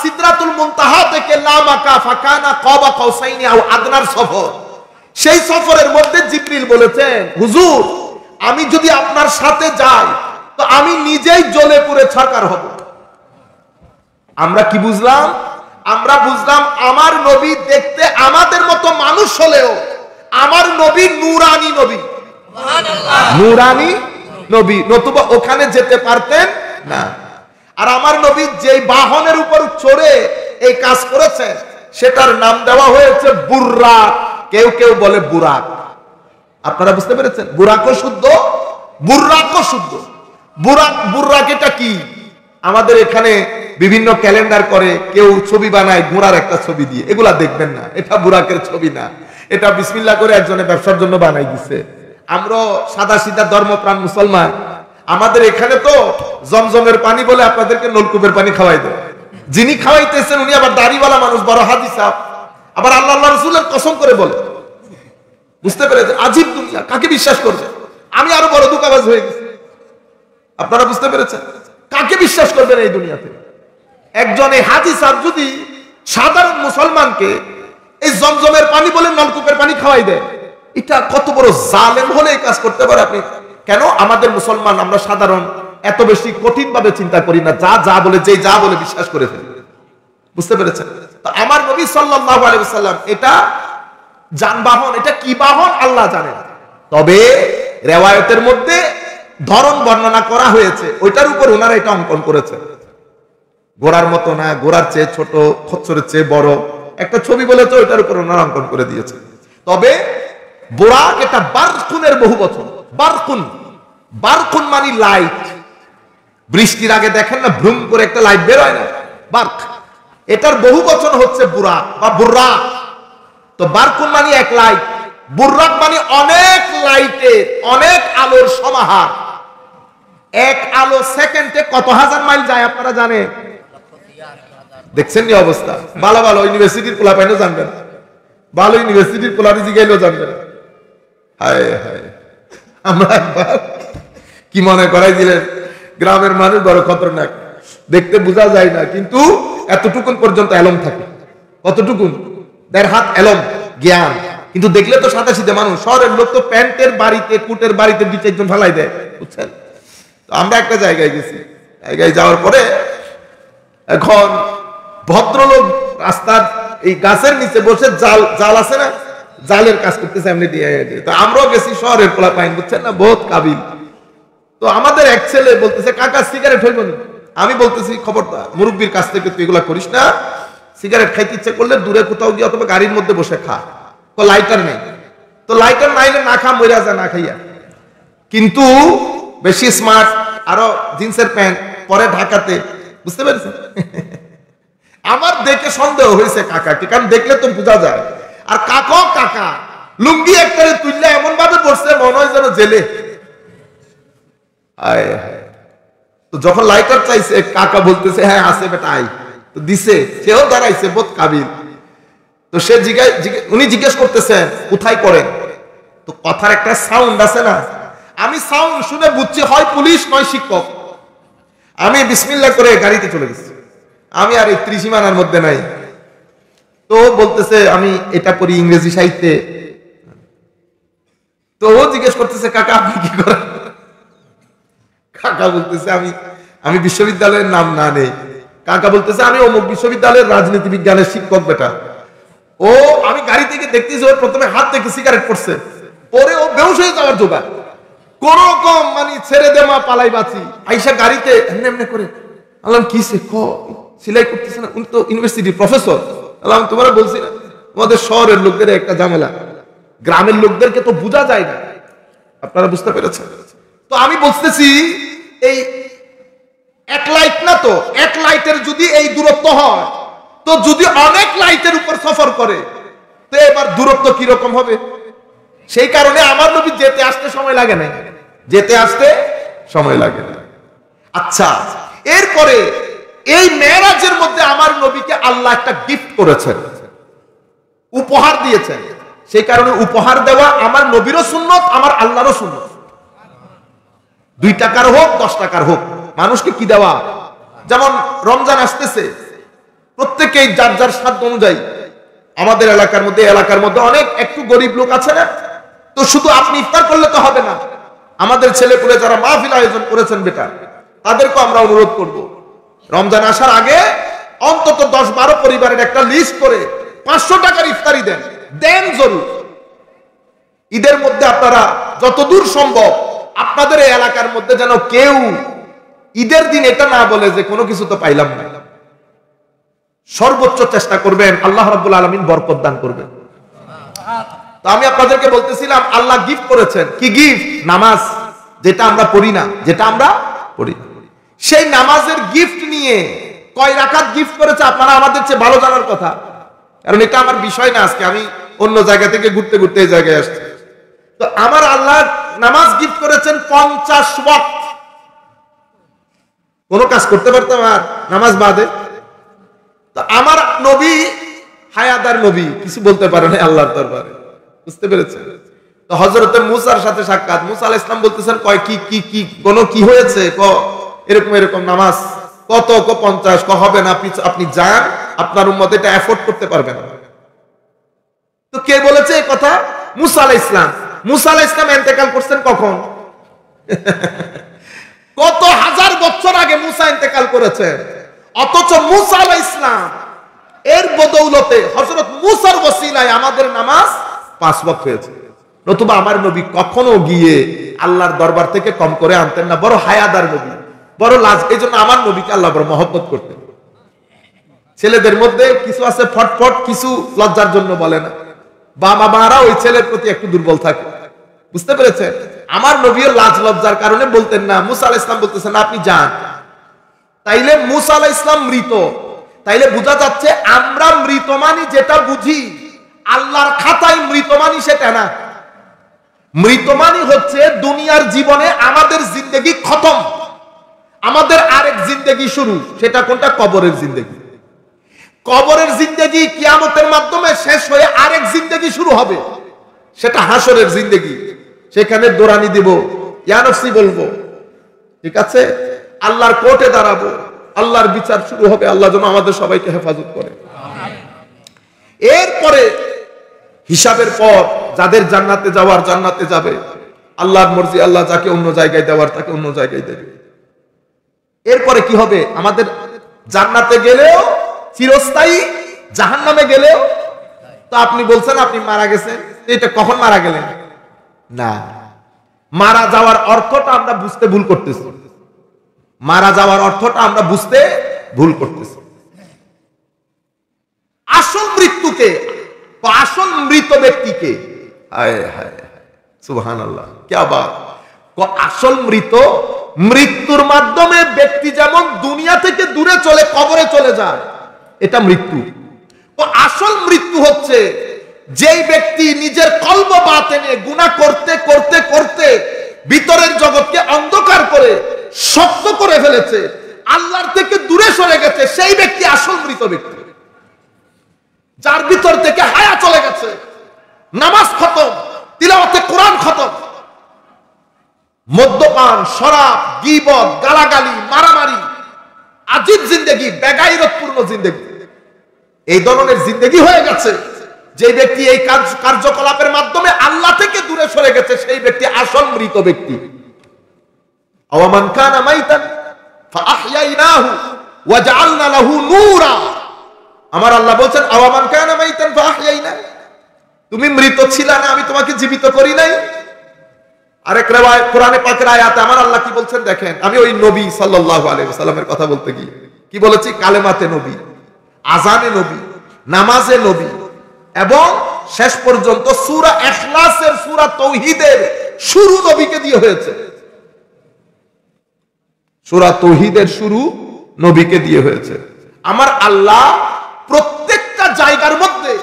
সিদরাতুল মুনতাহা থেকে লা মাকা ফাকানা কাবা কাউসাইনি আও আদনার সফর। সেই সফরের মধ্যে জিবরিল বলেছেন, হুজুর আমি যদি আপনার সাথে যাই তো আমি নিজেই জ্বলে পুড়ে ছারখার হব। আমরা কি বুঝলাম? আমরা বুঝলাম আমার নবী দেখতে আমাদের মতো মানুষ হলেও আমার নবী নূরানী নবী, নূরানী নবী, নতুবা ওখানে যেতে পারতেন না। আর আমার নবী যেই বাহনের উপর চড়ে এই কাজ করেছে সেটার নাম দেওয়া হয়েছে বুররাক, কেউ কেউ বলে বুরাক। আপনারা বুঝতে পেরেছেন? বুরাকও শুদ্ধ, বুররাকও শুদ্ধ। বুররাক এটা কি? আমাদের এখানে বিভিন্ন ক্যালেন্ডার করে, কেউ ছবি বানায় ঘোড়ার একটা ছবি দিয়ে, এগুলা দেখবেন না, এটা বুরাকের ছবি না। এটা বিসমিল্লাহ করে একজনের ব্যবসার জন্য বানাই দিছে। আমরা সাদা সিধা ধর্মপ্রাণ মুসলমান, আমাদের এখানে তো জমজমের পানি বলে আপনাদেরকে নলকূপের পানি খাওয়াই দেয়। যিনি খাওয়াইতেছেন উনি আবার দাড়িওয়ালা মানুষ, বড় হাদিস, আবার আল্লাহ রাসূলের কসম করে বলে। বুঝতে পেরেছেন? আজীব দুনিয়া, কাকে বিশ্বাস করবে? আমি আরো বড় দুঃখাবাজ হয়ে গেছি। আপনারা বুঝতে পেরেছেন? কাকে বিশ্বাস করবেন এই দুনিয়াতে? একজন এই হাজি সাহেব যদি সাধারণ মুসলমানকে এই জমজমের পানি বলে নলকূপের পানি খাওয়াই দেয়, এটা কত বড় জালেম হলে এই কাজ করতে পারে? আপনি কেন? আমাদের মুসলমান আমরা সাধারণ এত বেশি কঠিন ভাবে চিন্তা করি না, যা যা বলে যে যা বলে বিশ্বাস করে ফেলি। বুঝতে পেরেছেন? তো আমার নবী সাল্লাল্লাহু আলাইহি ওয়াসাল্লাম এটা যানবাহন, এটা কি বাহন আল্লাহ জানেন। তবে রিওয়ায়াতের মধ্যে ধরন বর্ণনা করা হয়েছে, ওইটার উপর ওনারা এটা অঙ্কন করেছে। ঘোড়ার মতো না, ঘোড়ার চেয়ে ছোট, খচ্চরের চেয়ে বড় একটা ছবি বলেছে, ওইটার উপর ওনারা অঙ্কন করে দিয়েছে। তবে বুরাক এটা বারকুনের বহু বচন। বারকুন, বারকুন মানে লাইট। বৃষ্টির আগে দেখেন না ভ্রুম করে একটা লাইট বের হয় না, বার্ক। এটার বহু বচন হচ্ছে বুরাক বা বুর্রাক। তো বারকুন মানে এক লাইট, বুর্রাক মানে অনেক লাইটের, অনেক আলোর সমাহার। এক আলো সেকেন্ডে কত হাজার মাইল যায় আপনারা জানেন? দেখছেন নি অবস্থা? ভালো ভালো ইউনিভার্সিটির পোলা পাইলেও জানবেন, ভালো ইউনিভার্সিটির পোলা রিজি গেলেও জানবেন। হায় হায়, আমরা একবার কি মনে করাই দিলেন, গ্রামের মানুষ বড় খতরনাক। দেখতে বোঝা যায় না, কিন্তু এতটুকুন পর্যন্ত এলম থাকে। কতটুকুন? 1.5 হাত এলম জ্ঞান, কিন্তু দেখলে তো সাদা সিধে মানুষ। শহরের লোক তো প্যান্টের বাড়িতে, কুটের বাড়িতে 2-4 জন ফেলাই দেয়, বুঝছেন? তো আমরা একটা জায়গায় গেছি, জায়গায় যাওয়ার পরে এখন ভদ্রলোক রাস্তার এই গাছের নিচে বসে জাল আছে না, জালের কাজ করতেছে এমনি দিয়ে। তো আমরাও গেছি, শহরের পোলা পাইন, বুঝছেন না, বহুত কাবিল। তো আমাদের এক ছেলে বলতেছে, কাকা সিগারেট হইব না? আমি বলতেছি, খবরদার, মুরব্বীর কাছ থেকে তুই এগুলা করিস না। সিগারেট খাইতে ইচ্ছে করলে দূরে কোথাও গিয়ে অথবা গাড়ির মধ্যে বসে খা। তো লাইটার নেই, তো লাইটার নাইলে না খা, মইরা যা না খাইয়া। কিন্তু বেশি স্মার্ট, আরো জিন্সের প্যান্ট পরে ঢাকাতে, বুঝতে পেরেছেন? আমার দেখে সন্দেহ হয়েছে কাকাকে, কারণ দেখলে তো বোঝা যায়। আর কাকা লুঙ্গি একটা তুললে এমন ভাবে পড়ছে মনে হয় যেন জেলে। তো যখন লাইটার চাইছে, কাকা বলতেছে হ্যাঁ আছে বেটা আই, তো দিছে, সেও দাঁড়াইছে, বহুত কাবিল। তো সে উনি জিজ্ঞেস করতেছেন কোথায় করেন, তো কথার একটা সাউন্ড আছে না, আমি সাউন্ড শুনে বুঝছি হয় পুলিশ নয় শিক্ষক। আমি বিসমিল্লাহ করে গাড়িতে চলে গেছি, আমি আর এই ত্রিসীমানার মধ্যে নাই। তো বলতেছে আমি এটা পড়ি ইংরেজি সাহিত্যে। তো ও জিজ্ঞেস করতেছে কাকা আপনি কি করেন? কাকা বলতেছে আমি বিশ্ববিদ্যালয়ের নাম না নেই। কাকা বলতেছে আমি অমুক বিশ্ববিদ্যালয়ের রাজনীতি বিজ্ঞানের শিক্ষক বেটা। ও আমি গাড়ি থেকে দেখতেছি, ওর প্রথমে হাত থেকে সিগারেট পড়ছে, পরে ও বেহুশ হয়ে যাওয়ার জোগাড়, কোন রকম মানে ছেড়ে দে মা পালাই বাঁচি। আইসা গাড়িতে এমনি এমনি করে আলাম কি সে সিলাই করতেছে না, উনি তো ইউনিভার্সিটির প্রফেসর। আলাম তোমরা বলছি না আমাদের শহরের লোকদের একটা ঝামেলা, গ্রামের লোকদেরকে তো বোঝা যায় না, আপনারা বুঝতে পেরেছেন? তো আমি বলতেছি এই এক লাইট না, তো এক লাইটের যদি এই দূরত্ব হয়, তো যদি অনেক লাইটের উপর সফর করে, তো এবার দূরত্ব কি রকম হবে? সেই কারণে আমার নবী যেতে আসতে সময় লাগে না, যেতে আসতে সময় লাগে না। আচ্ছা, এরপরে এই মেরাজের মধ্যে আমার নবীকে আল্লাহ একটা গিফট করেছেন, উপহার দিয়েছেন। সেই কারণে উপহার দেওয়া আমার নবীরও সুন্নত, আমার আল্লাহরও সুন্নত। 2 টাকার হোক 10 টাকার হোক, মানুষকে কি দেওয়া। যেমন রমজান আসতেছে, প্রত্যেকেই যার যার সাধ্য অনুযায়ী, আমাদের এলাকার মধ্যে অনেক একটু গরিব লোক আছে না, তো শুধু আপনি ইফতার করলে তো হবে না। আমাদের ছেলেপুলে যারা মাহফিল আয়োজন করেছেন বেটা, তাদেরকে আমরা অনুরোধ করব, রমজান আসার আগে অন্তত 10-12 পরিবারের একটা লিস্ট করে 500 টাকার ইফতারি দেন জরুর। ঈদের মধ্যে আপনারা যতদূর সম্ভব আপনাদের এই এলাকার মধ্যে যেন কেউ ঈদের দিন এটা না বলে যে কোনো কিছু তো পাইলাম না, সর্বোচ্চ চেষ্টা করবেন, আল্লাহ রাব্বুল আলামিন বরকত দান করবেন। তো আমি আপনাদেরকে বলতেছিলাম আল্লাহ গিফট করেছেন, কি গিফট? নামাজ, যেটা আমরা পড়ি না, যেটা আমরা পড়ি। সেই নামাজের গিফট নিয়ে কয় রাকাত গিফট করেছে আপনারা আমাদের চেয়ে ভালো জানার কথা, কারণ এটা আমার বিষয় না। আজকে আমি অন্য জায়গা থেকে ঘুরতে ঘুরতে এই জায়গায় আসছি। তো আমার আল্লাহ নামাজ গিফট করেছেন 50 ওয়াক্ত। কোন কাজ করতে পারতাম আর নামাজ বাদে? তো আমার নবী হায়াদার নবী, কিছু বলতে পারে না আল্লাহর দরবারে, বুঝতে পেরেছেন? তো হযরতে মুসার সাথে সাক্ষাৎ, মুসা আলাইহিস সালাম বলতেছেন কয় কি কি কি কোন কি হয়েছে, এরকম নামাজ কত, 50, হবে না, আপনি যান, আপনার উম্মত এটা এফোর্ড করতে পারবে না। তো কে বলেছে এই কথা? মুসা আলাইহিস সালাম। মুসা আলাইহিস সালাম ইন্তেকাল করছেন কখন? কত হাজার বছর আগে মুসা ইন্তেকাল করেছেন, অথচ মুসা আলাইহিস সালাম এর বদৌলতে হযরত মুসার ওসিলায় আমাদের নামাজ 5 ওয়াক্ত হয়েছে। নতুবা আমার নবী কখনো গিয়ে আল্লাহর দরবার থেকে কম করে আনতেন না, বড় হায়াদার নবী, বড় লাজ। এই জন্য আমার নবীকে আল্লাহ বড় মহব্বত করতেন। ছেলেদের মধ্যে কিছু আছে ফটফট, কিছু লজ্জার জন্য বলে না, বাবা মারা ওই ছেলের প্রতি একটু দুর্বল থাকে, বুঝতে পেরেছেন? আমার নবীও লাজ লজ্জার কারণে বলতেন না। মুসা আলাইহিস সালাম বলতেছেন আপনি যান। তাইলে মুসা আলাইহিস সালাম মৃত, তাইলে বোঝা যাচ্ছে আমরা মৃত মানি যেটা বুঝি, আল্লাহর খাতায় মৃত মানি সেটা না। মৃত মানি হচ্ছে দুনিয়ার জীবনে আমাদের জিন্দেগি খতম, আমাদের আরেক জিন্দেগি শুরু। সেটা কোনটা? কবরের জিন্দেগি। কবরের জিন্দেগি কিয়ামতের মাধ্যমে শেষ হয়ে আরেক জিন্দেগি শুরু হবে, সেটা হাসরের জিন্দেগি। সেখানে দৌড়ানি দিব, ইয়া নফসি বলবো, ঠিক আছে, আল্লাহর কোর্টে দাঁড়াবো, আল্লাহর বিচার শুরু হবে। আল্লাহ যেন আমাদের সবাইকে হেফাজত করে। এরপরে হিসাবের পর যাদের জান্নাতে যাওয়ার জান্নাতে যাবে, আল্লাহর মর্জি, আল্লাহ যাকে অন্য জায়গায় দেওয়ার তাকে অন্য জায়গায় দেবে। এরপরে কি হবে? আমাদের জান্নাতে গেলেও চিরস্থায়ী, জাহান্নামে গেলেও। তো আপনি বলছেন আপনি মারা গেছেন, এটা কখন মারা গেলেন? না, মারা যাওয়ার অর্থটা আমরা বুঝতে ভুল করতেছি। মারা যাওয়ার অর্থটা আমরা বুঝতে ভুল করতেছি। আসল মৃত্যুকে, আসল মৃত ব্যক্তিকে, হায় হায় সুবহানাল্লাহ, কি বাত! আসল মৃত্যুর মাধ্যমে ব্যক্তি যেমন দুনিয়া থেকে দূরে চলে কবরে চলে যায়, এটা মৃত্যু। আসল মৃত্যু হচ্ছে যেই ব্যক্তি নিজের কলব বাতেনে গুনাহ করতে করতে করতে ভিতরের জগৎকে অন্ধকার করে শক্ত করে ফেলেছে, আল্লাহর থেকে দূরে সরে গেছে, সেই ব্যক্তি আসল মৃত ব্যক্তি। যার ভিতর থেকে হায়া চলে গেছে, নামাজ খতম, তিলাওয়াতে কোরআন খতম, মদ্যপান, শরাব, গীবত, গালাগালি, মারামারি, আজীব জিন্দেগি, বেগাইরতপূর্ণ জিন্দেগি, এই ধরনের জিন্দেগি হয়ে গেছে। যে ব্যক্তি এই কার্যকলাপের মাধ্যমে আল্লাহ থেকে দূরে সরে গেছে, সেই ব্যক্তি আসল মৃত ব্যক্তি। আওয়ামান কানা মাইতান ফাআহইয়াইনাহু ওয়া জাআলনা লাহু নূরা। আমার আল্লাহ বলেন, আওয়ামান কানা মাইতান ফাআহইয়াইনা, তুমি মৃত ছিলা না, আমি তোমাকে জীবিত করি নাই। আরেক riwayat কোরআনে পাকের আয়াতে আমার আল্লাহ কি বলছেন দেখেন। আমি ওই নবী সাল্লাল্লাহু আলাইহি ওয়াসাল্লামের কথা বলতে গিয়ে কি বলেছি? কালেমাতে নবী, আযানে নবী, নামাজে নবী, এবং শেষ পর্যন্ত সূরা ইখলাসের, সূরা তাওহীদের শুরু নবীকে দিয়ে হয়েছে। সূরা তাওহীদের শুরু নবীকে দিয়ে হয়েছে। আমার আল্লাহ প্রত্যেকটা জায়গার মধ্যে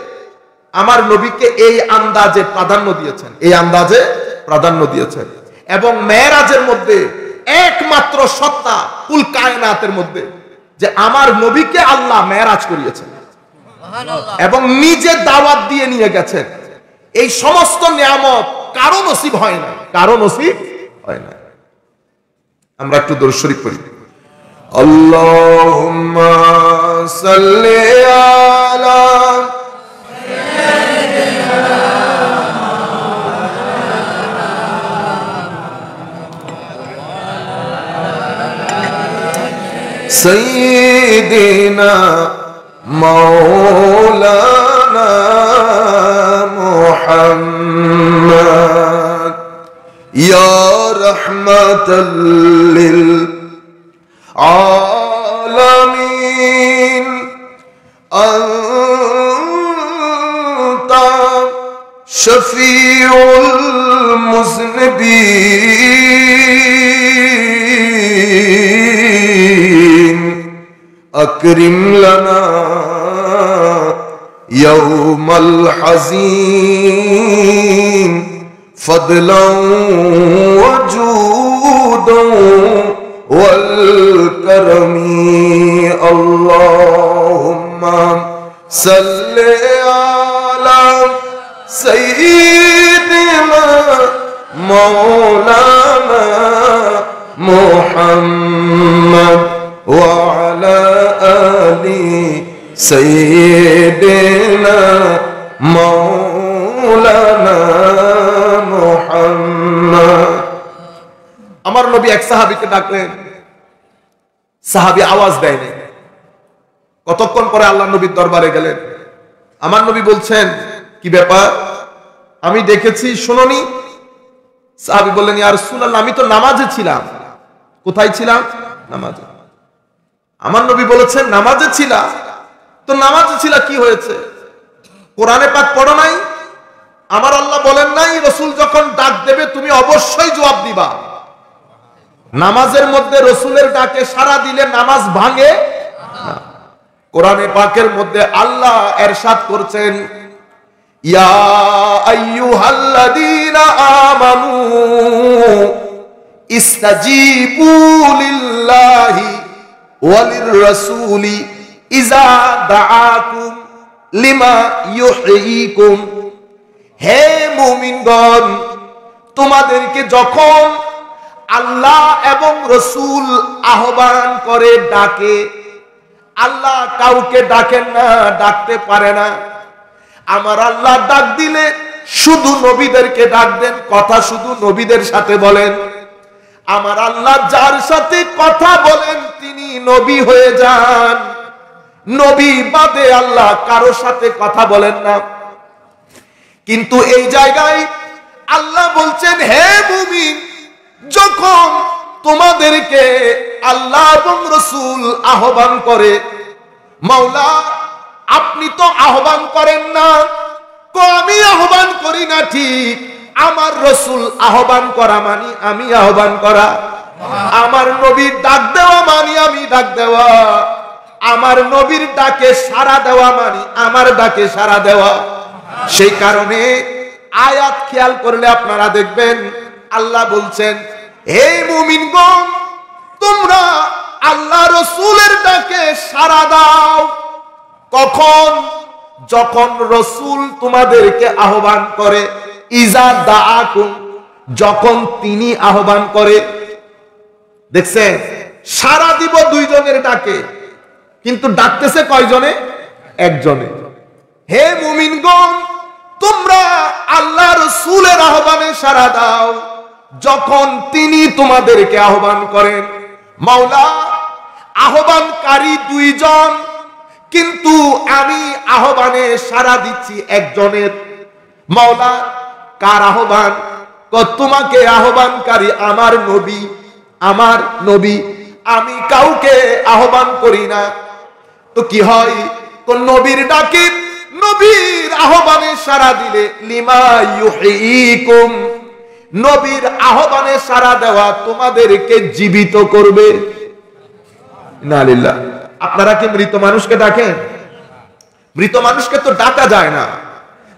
আমার নবীকে এই আন্দাজে প্রাধান্য দিয়েছেন, এই আন্দাজে প্রাধান্য দিয়েছেন। এবং মেরাজের মধ্যে একমাত্র সত্তা কুল কায়নাতের মধ্যে যে আমার নবীকে আল্লাহ মেরাজ করিয়েছেন এবং নিজে দাওয়াত দিয়ে নিয়ে গেছেন। এই সমস্ত নিয়ামত কারো নসিব হয় না, কারো নসিব হয় না। আমরা একটু দরুদ শরীফ পড়ি। আল্লাহুম্মা সাল্লি আলা সাইয়্যিদিনা মাওলানা মুহাম্মদ ইয়া রাহমাতাল লিল আলামিন আনতা শফিউল মুযনিবিন আকরিম লানা ইয়াউমাল হাযিন ফাদলান ওয়া জুদান ওয়াল কারমি। আল্লাহুম্মা সাল্লি আলা সাইয়্যিদিনা মাওলানা মুহাম্মদ ওয়া আলা আলি সাইয়্যিদিনা মাওলানা মুহাম্মদ। আমার নবী এক সাহাবীকে ডাকলেন, সাহাবী আওয়াজ দেয়নি। কতক্ষণ পরে আল্লাহ নবীর দরবারে গেলেন। আমার নবী বলছেন, কি ব্যাপার? আমি দেখেছি, শুনোনি? সাহাবী বললেন, ইয়া রাসূলুল্লাহ, আমি তো নামাজে ছিলাম। কোথায় ছিলাম? নামাজে। আমার নবী বলেছেন, নামাজে ছিলা? তো নামাজে ছিলা, কি হয়েছে? কোরআনে পাক পড়ো নাই? আমার আল্লাহ বলেন নাই রাসূল যখন ডাক দেবে তুমি অবশ্যই জবাব দিবা? নামাজের মধ্যে রাসূলের ডাকে সাড়া দিলে নামাজ ভাঙে না। কোরআনে পাকের মধ্যে আল্লাহ ইরশাদ করছেন, ইয়া আইয়ুহাল্লাযীনা আমানু ইস্তাজিবু লিল্লাহি ওয়ালির রাসূলি ইযা দাআকুম লিমা ইউহয়িকুম। হে মুমিনগণ, তোমাদেরকে যখন আল্লাহ এবং রসুল আহ্বান করে ডাকে। আল্লাহ কাউকে ডাকেন না, ডাকতে পারে না। আমার আল্লাহ ডাক দিলে শুধু নবীদেরকে ডাক দেন, কথা শুধু নবীদের সাথে বলেন। আমার আল্লাহ যার সাথে কথা বলেন তিনি নবী হয়ে যান। নবী বাদে আল্লাহ কারো সাথে কথা বলেন না। কিন্তু এই জায়গায় আল্লাহ বলছেন, হে মুমিন, যখন তোমাদেরকে আল্লাহ এবং রসুল আহ্বান করে, মাওলা আপনি তো আহ্বান করেন না, আমি আহ্বান করি না ঠিক, আমার রসুল আহ্বান করা মানি আমি আহ্বান করা, আমার নবীর ডাক দেওয়া মানি আমি ডাক দেওয়া, আমার নবীর ডাকে সাড়া দেওয়া মানি আমার ডাকে সাড়া দেওয়া। সেই কারণে আয়াত খেয়াল করলে আপনারা দেখবেন আল্লাহ বলছেন, হে মুমিনগণ, তোমরা আল্লাহ রসুলের ডাকে সাড়া দাও। কখন? যখন রসুল তোমাদেরকে আহ্বান করে। ইজা দাআকুম, যখন তিনি আহ্বান করে। দেখছেন, সাড়া দিব দুইজনের ডাকে, কিন্তু ডাকতেছে কয়জনে? একজনে। হে মুমিনগণ, তোমরা আল্লাহ রসুলের আহ্বানে সাড়া দাও যখন তিনি তোমাদেরকে আহ্বান করেন। মাওলা আহ্বানকারী দুইজন, কিন্তু আমি আহ্বানে সাড়া দিচ্ছি একজনের। মাওলা কার আহ্বান? তোমাকে আহ্বানকারী আমার নবী, আমার নবী। আমি কাউকে আহ্বান করি না। তো কি হয়? তো নবীর ডাকে, নবীর আহ্বানে সাড়া দিলে লিমা ইউহয়িকুম, নবীর আহ্বানে সাড়া দেওয়া তোমাদেরকে জীবিত করবে। ইন্না লিল্লাহ। আপনারা কি মৃত মানুষকে ডাকেন? মৃত মানুষকে তো ডাকা যায় না।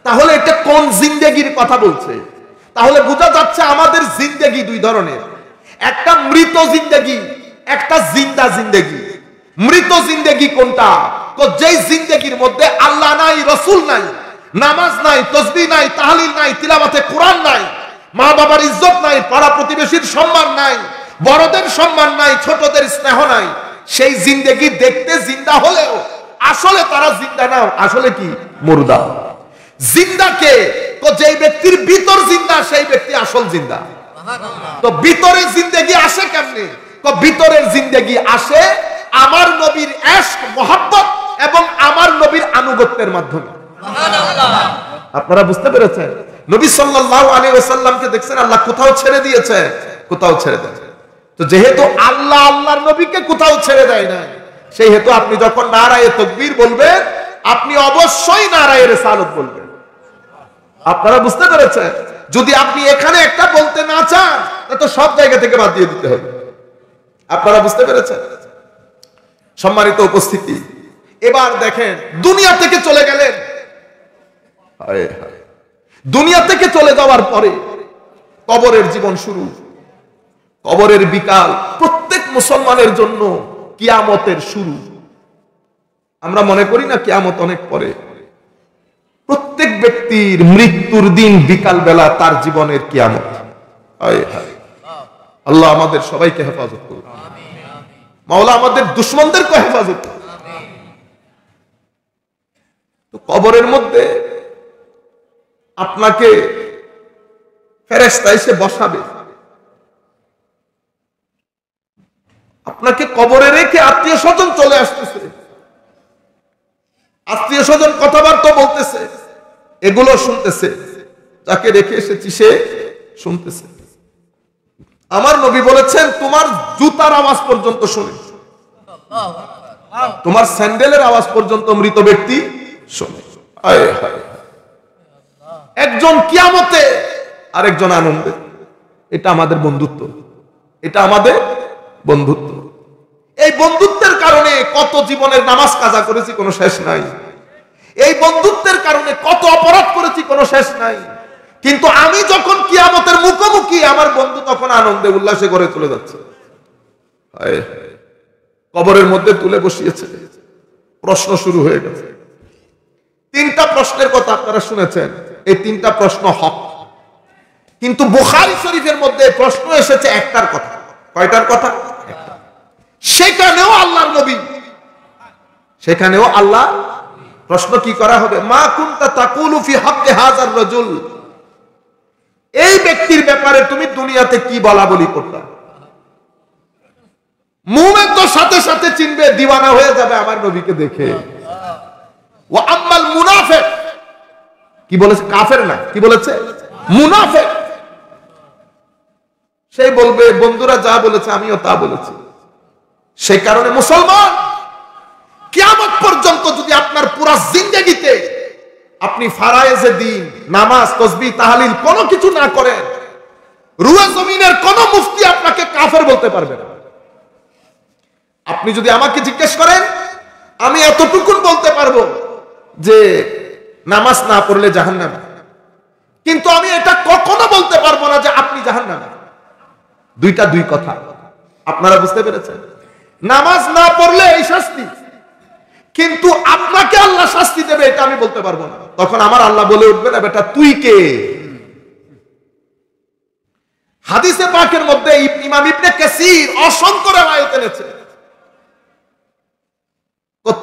তাহলে এটা কোন জিন্দেগির কথা বলছে? তাহলে বোঝা যাচ্ছে আমাদের জিন্দেগি দুই ধরনের, একটা মৃত জিন্দেগি, একটা জিন্দা জিন্দেগি। মৃত জিন্দেগি কোনটা? যেই জিন্দেগির মধ্যে আল্লাহ নাই, রসুল নাই, নামাজ নাই, তসবিহ নাই, তাহলিল নাই, তিলাওয়াতে কোরআন নাই, মা বাবার ইজ্জত নাই, পাড়া প্রতিবেশীর সম্মান নাই, বড়দের সম্মান নাই, ছোটদের স্নেহ নাই। সেই জিন্দেগি দেখতে জিন্দা হলেও আসলে তারা জিন্দা না, আসলে কি? মুর্দা। জিন্দাকে, যেই ব্যক্তির ভিতর জিন্দা সেই ব্যক্তি আসল জিন্দা। তো ভিতরের জিন্দেগি আসে কেমনে? ভিতরের জিন্দেগি আসে আমার নবীর ইশক, মোহাব্বত এবং আমার নবীর আনুগত্যের মাধ্যমে। আপনারা বুঝতে পেরেছেন? নবী সাল্লাল্লাহু আলাইহি ওয়াসাল্লামকে দেখছেন আল্লাহ কোথাও ছেড়ে দিয়েছে? কোথাও ছেড়ে দেয়। তো যেহেতু আল্লাহ আল্লাহর নবীকে কোথাও ছেড়ে দেয় না, সেই হেতু আপনি যখন নারায়ে তাকবীর বলবেন, আপনি অবশ্যই নারায়ে রিসালাত বলবেন। আপনারা বুঝতে পেরেছেন? যদি আপনি এখানে একটা বলতে না চান, তো সব জায়গা থেকে বাদ দিয়ে দিতে হবে। আপনারা বুঝতে পেরেছেন? সম্মানিত উপস্থিতি, এবার দেখেন দুনিয়া থেকে চলে গেলেন। দুনিয়া থেকে চলে যাওয়ার পরে কবরের জীবন শুরু, কবরের বিকাল প্রত্যেক মুসলমানের জন্য কিয়ামতের শুরু। আমরা মনে করি না কিয়ামত অনেক পরে। প্রত্যেক ব্যক্তির মৃত্যুর দিন বিকাল বেলা তার জীবনের কিয়ামত। আল্লাহ আমাদের সবাইকে হেফাজত করুন, মাওলা আমাদের দুশমনদেরকে হেফাজত করুন। তো কবরের মধ্যে আপনাকে ফেরেশতা এসে বসাবে, আপনাকে কবরে রেখে আত্মীয় স্বজন চলে আসতেছে, আত্মীয় স্বজন কথাবার্তা বলতেছে, এগুলো শুনতেছে। যাকে রেখে এসেছি সে শুনতেছে। আমার নবী বলেছেন, তোমার জুতার আওয়াজ পর্যন্ত শুনে, তোমার স্যান্ডেলের আওয়াজ পর্যন্ত মৃত ব্যক্তি শুনে। একজন কিয়ামতে আরেকজন আনন্দে। এটা আমাদের বন্ধুত্ব, এটা আমাদের বন্ধুত্ব। এই বন্ধুত্বের কারণে কত জীবনের নামাজ কাজা করেছি কোনো শেষ নাই। এই বন্ধুত্বের কারণে কত অপরাধ করেছি কোনো শেষ নাই। কিন্তু আমি যখন কিয়ামতের মুখোমুখি, আমার বন্ধু তখন আনন্দে উল্লাসে করে চলে যাচ্ছে। কবরের মধ্যে তুলে বসিয়েছে, প্রশ্ন শুরু হয়ে গেছে। তিনটা প্রশ্নের কথা আপনারা শুনেছেন, এই তিনটা প্রশ্ন হক। কিন্তু বুখারী শরীফের মধ্যে প্রশ্ন এসেছে একটার কথা। কয়টার কথা? সেখানেও আল্লাহর নবী, সেখানেও আল্লাহ প্রশ্ন কি করা হবে, মা কুনতা তাকুলু ফি হাক্কি হাযার রাজুল, এই ব্যক্তির ব্যাপারে তুমি দুনিয়াতে কি বলা বলি করতে? মুমিন তো সাথে সাথে চিনবে, দিওয়ানা হয়ে যাবে আমার নবীকে দেখে। ওয়া আম্মাল মুনাফিক, কি বলেছে? কাফের না, কি বলেছে? মুনাফিক। সেই বলবে বন্ধুরা যা বলেছে আমিও তা বলেছি। সেই কারণে মুসলমান কিয়ামত পর্যন্ত যদি আপনার পুরা জিন্দেগিতে আপনি ফারায়েজে দ্বীন, নামাজ, তাসবিহ, তাহলিল কোনো কিছু না করেন, রুয়ে জমিনের কোন মুফতি আপনাকে কাফের বলতে পারবে না। আপনি যদি আমাকে জিজ্ঞেস করেন, আমি এতটুকুন বলতে পারবো যে নামাজ না পড়লে জাহান্নামে, কিন্তু আমি এটা কখনো বলতে পারবো না যে আপনি জাহান্নামে। দুইটা দুই কথা, আপনারা বুঝতে পেরেছেন? নামাজ না পড়লে এই শাস্তি, কিন্তু আপনাকে আল্লাহ শাস্তি দেবে এটা আমি বলতে পারবো না। তখন আমার আল্লাহ বলে উঠবে না বেটা তুই কে? হাদিসে পাকের মধ্যে ইমাম ইবনে কাসির অসংখ্য রিওয়ায়াত এনেছে।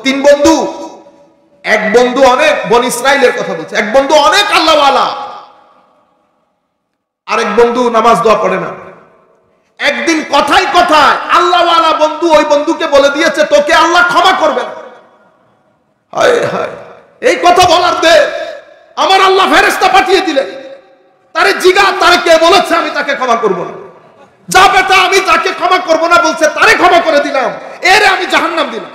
তিন বন্ধু, এক বন্ধু অনেক বনি ইসরাইলের কথা বলছে, এক বন্ধু অনেক আল্লাহওয়ালা, আরেক বন্ধু নামাজ দোয়া পড়ে না। একদিন কথায় কথায় আল্লাহওয়ালা বন্ধু ওই বন্ধুকে বলে দিয়েছে তোকে আল্লাহ ক্ষমা করবে না। হায় হায়, এই কথা বলার দে আমার আল্লাহ ফেরেশতা পাঠিয়ে দিলেন, তারে জিগা তারে কে বলেছে আমি তাকে ক্ষমা করব না। যা বেটা আমি তাকে ক্ষমা করব না বলছে, তারে ক্ষমা করে দিলাম, এরে আমি জাহান্নাম দিলাম।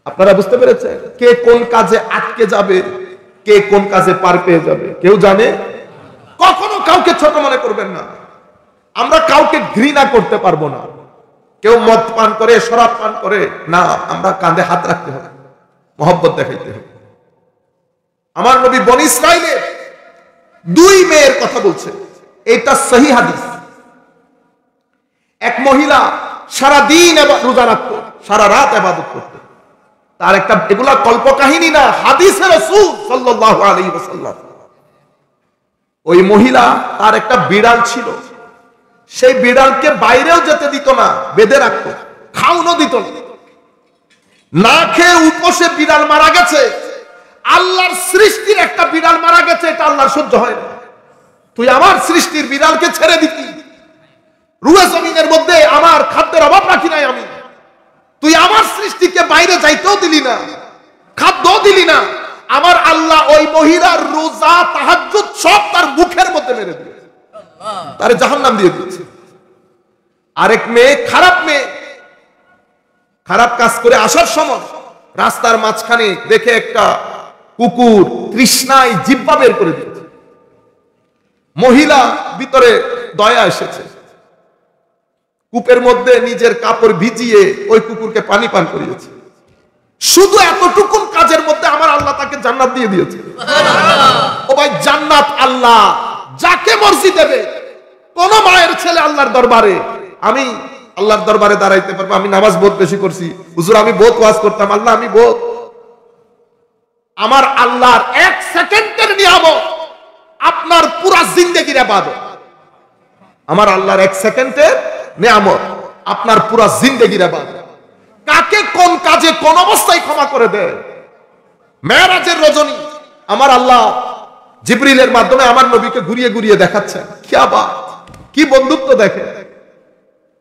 আপনারা বুঝতে পেরেছেন কে কোন কাজে আটকে যাবে, কে কোন কাজে পার পেয়ে যাবে কেউ জানে? কখনো কাউকে ছোট মনে করবেন না। আমরা কাউকে ঘৃণা করতে পারবো না। কেউ মদ পান করে, শরাব পান করে, না, আমরা কাঁধে হাত রাখতে হবে, মহব্বত দেখাইতে হবে। আমার নবী বনি ইসরাইলের দুই মেয়ের কথা বলছে, এটা সহি হাদিস। এক মহিলা সারা দিন রোজা রাখতো, সারা রাত ইবাদত করতো। তার একটা, এগুলা কল্প কাহিনী না, হাদিসে রাসূল সাল্লাল্লাহু আলাইহি ওয়াসাল্লাম। ওই মহিলা, তার একটা বিড়াল ছিল, সেই বিড়ালকে বাইরেও যেতে দিত না, বেঁধে রাখতো, খাওয়ানো দিত না। না খেয়ে উপসে বিড়াল মারা গেছে, আল্লাহর সৃষ্টির একটা বিড়াল মারা গেছে, এটা আল্লাহর সহ্য হয় না। তুই আমার সৃষ্টির বিড়ালকে ছেড়ে দিতি, রুয়ে জমিনের মধ্যে আমার খাদ্যের অভাব রাখি নাই আমি, তুই আমার সৃষ্টিকে বাইরে যাইতেও দিলি না, খাদ্যও দিলি না। আমার আল্লাহ ওই মহিলার রোজা, তাহাজ্জুদ সব তার মুখের মধ্যে মেরে দিয়েছে, তারে জাহান্নাম দিয়ে দিয়েছে। আরেক মেয়ে, খারাপ মেয়ে, খারাপ কাজ করে আসার সময় রাস্তার মাঝখানে দেখে একটা কুকুর তৃষ্ণায় জিহ্বা বের করে দিয়েছে। মহিলা ভিতরে দয়া এসেছে, কূপের মধ্যে নিজের কাপড় ভিজিয়ে ওই কুকুরকে পানি পান করিয়েছে। শুধু এতটুকুন কাজের মধ্যে আমার আল্লাহ তাকে জান্নাত দিয়ে দিয়েছে। ও ভাই, জান্নাত আল্লাহ যাকে মর্জি দেবে। কোন মায়ের ছেলে আল্লাহর দরবারে, আমি আল্লাহর দরবারে দাঁড়াইতে পারবো, আমি নামাজ বহুত বেশি করছি, হুজুর আমি বহুত ওয়াজ করতাম, আল্লাহ আমি বহুত, আমার আল্লাহর এক সেকেন্ডের নিয়ামত আপনার পুরা জিন্দেগির ইবাদত। আমার আল্লাহর এক সেকেন্ডের নিয়ামত আপনার পুরা জিন্দেগির ইবাদত। কাকে কোন কাজে কোন অবস্থায় ক্ষমা করে দেয়। মেরাজের রজনী আমার আল্লাহ জিবরিলের মাধ্যমে আমার নবীকে ঘুরিয়ে ঘুরিয়ে দেখাচ্ছেন, কি বাত, কি বন্ধুত্ব দেখে।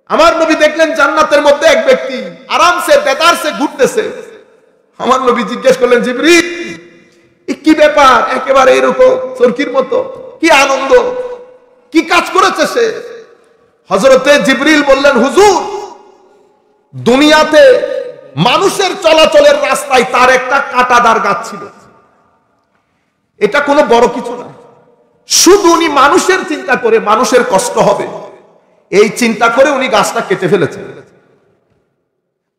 আমার নবী দেখলেন জান্নাতের মধ্যে এক ব্যক্তি আরামসে বেতারসে ঘুরতেছে। আমার নবী জিজ্ঞেস করলেন, জিবরিল কি ব্যাপার, একেবারে এরকম চরকির মতো, কি আনন্দ, কি কাজ করেছে সে? হযরতে জিবরিল বললেন, হুজুর দুনিয়াতে মানুষের চলাচলের রাস্তায় তার একটা কাঁটাদার গাছ ছিল, এটা কোনো বড় কিছু না, শুধু উনি মানুষের চিন্তা করে, মানুষের কষ্ট হবে এই চিন্তা করে উনি গাছটা কেটে ফেলেছেন।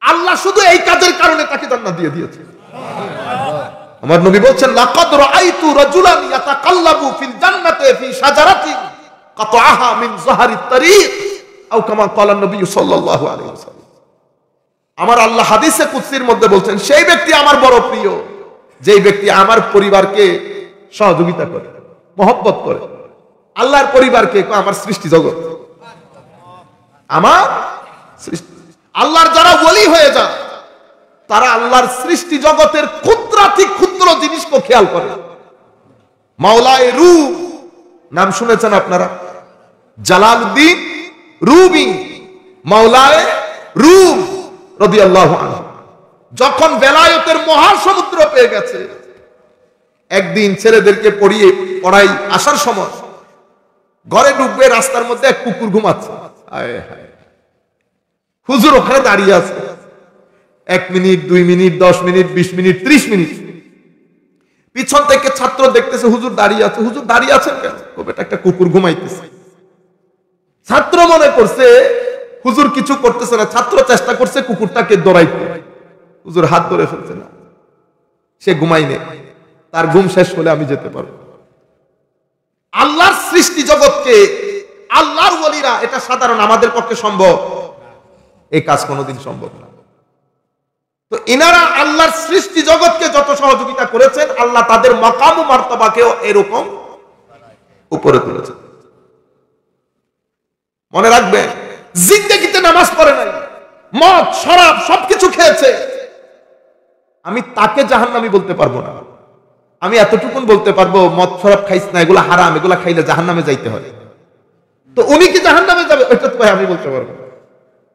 আল্লাহ শুধু এই কাজের কারণে তাকে জান্নাত দিয়ে দিয়েছে। আমার নবী বলছেন, লাকাদ রাআইতু রাজুলান ইয়াতাকাল্লাবু ফিল জান্নাতি ফি শাজারাতিন কাতাআহা মিন যাহরিত তারিক আও কামা ক্বালা নবী সাল্লাল্লাহু আলাইহি ওয়াসাল্লাম। আমার আল্লাহ হাদিসে কুদসির মধ্যে বলছেন, সেই ব্যক্তি আমার বড় প্রিয়, যেই ব্যক্তি আমার পরিবারকে সহযোগিতা করে, মহব্বত করে। আল্লাহর পরিবারকে আমার সৃষ্টি জগৎ, আমার সৃষ্টি। আল্লাহর যারা ওলি হয়ে যায় তারা আল্লাহর সৃষ্টি জগতের ক্ষুদ্রাতি ক্ষুদ্র জিনিসকে খেয়াল করে। মাওলায়ে রূম নাম শুনেছেন আপনারা? জালালউদ্দিন রুমি, মাওলায়ে রূম রাদিয়াল্লাহু আনহু যখন বেলায়েতের মহাসমুদ্র পেয়ে গেছে, একদিন ছেলেদেরকে পড়াই আসার সময় ঘরে ঢুকবে, রাস্তার মধ্যে এক কুকুর ঘুমাচ্ছে। হুজুর ওখানে দাঁড়িয়ে আছে, 1 minute 2 minute 10 minute 20 minute 30 minute. পিছন থেকে ছাত্র দেখতেছে হুজুর দাঁড়িয়ে আছে। হুজুর দাঁড়িয়ে আছেন কেন? বেটা একটা কুকুর ঘুমাইতেছে। ছাত্র মনে করছে হুজুর কিছু করতেছে না, ছাত্র চেষ্টা করছে কুকুরটাকে দৌড়াইতে, হুজুর হাত ধরে ফেলছে না, সে ঘুমাই নেই, তার ঘুম শেষ হলে আমি যেতে পারবো। আল্লাহর সৃষ্টি জগৎকে আল্লাহর ওলিরা, এটা সাধারণ আমাদের পক্ষে সম্ভব, এই কাজ কোনোদিন সম্ভব না। তো ইনারা আল্লাহর সৃষ্টি জগৎকে যত সহযোগিতা করেছেন, আল্লাহ তাদের মাকাম ও মার্তবাকেও এরকম উপরে তুলেছেন। মনে রাখবেন, জিন্দেগিতে নামাজ পড়ে নাই, মদ শরাব সবকিছু খেয়েছে, আমি তাকে জাহান্নামী বলতে পারবো না। আমি এতটুকুন বলতে পারবো, মদ শরাব খাইছ না, এগুলা হারাম, এগুলা খাইলে জাহান্নামে যাইতে হয়। তো উনি কি জাহান্নামে যাবে? ওইটা তো ভাই আমি বলতে পারবো।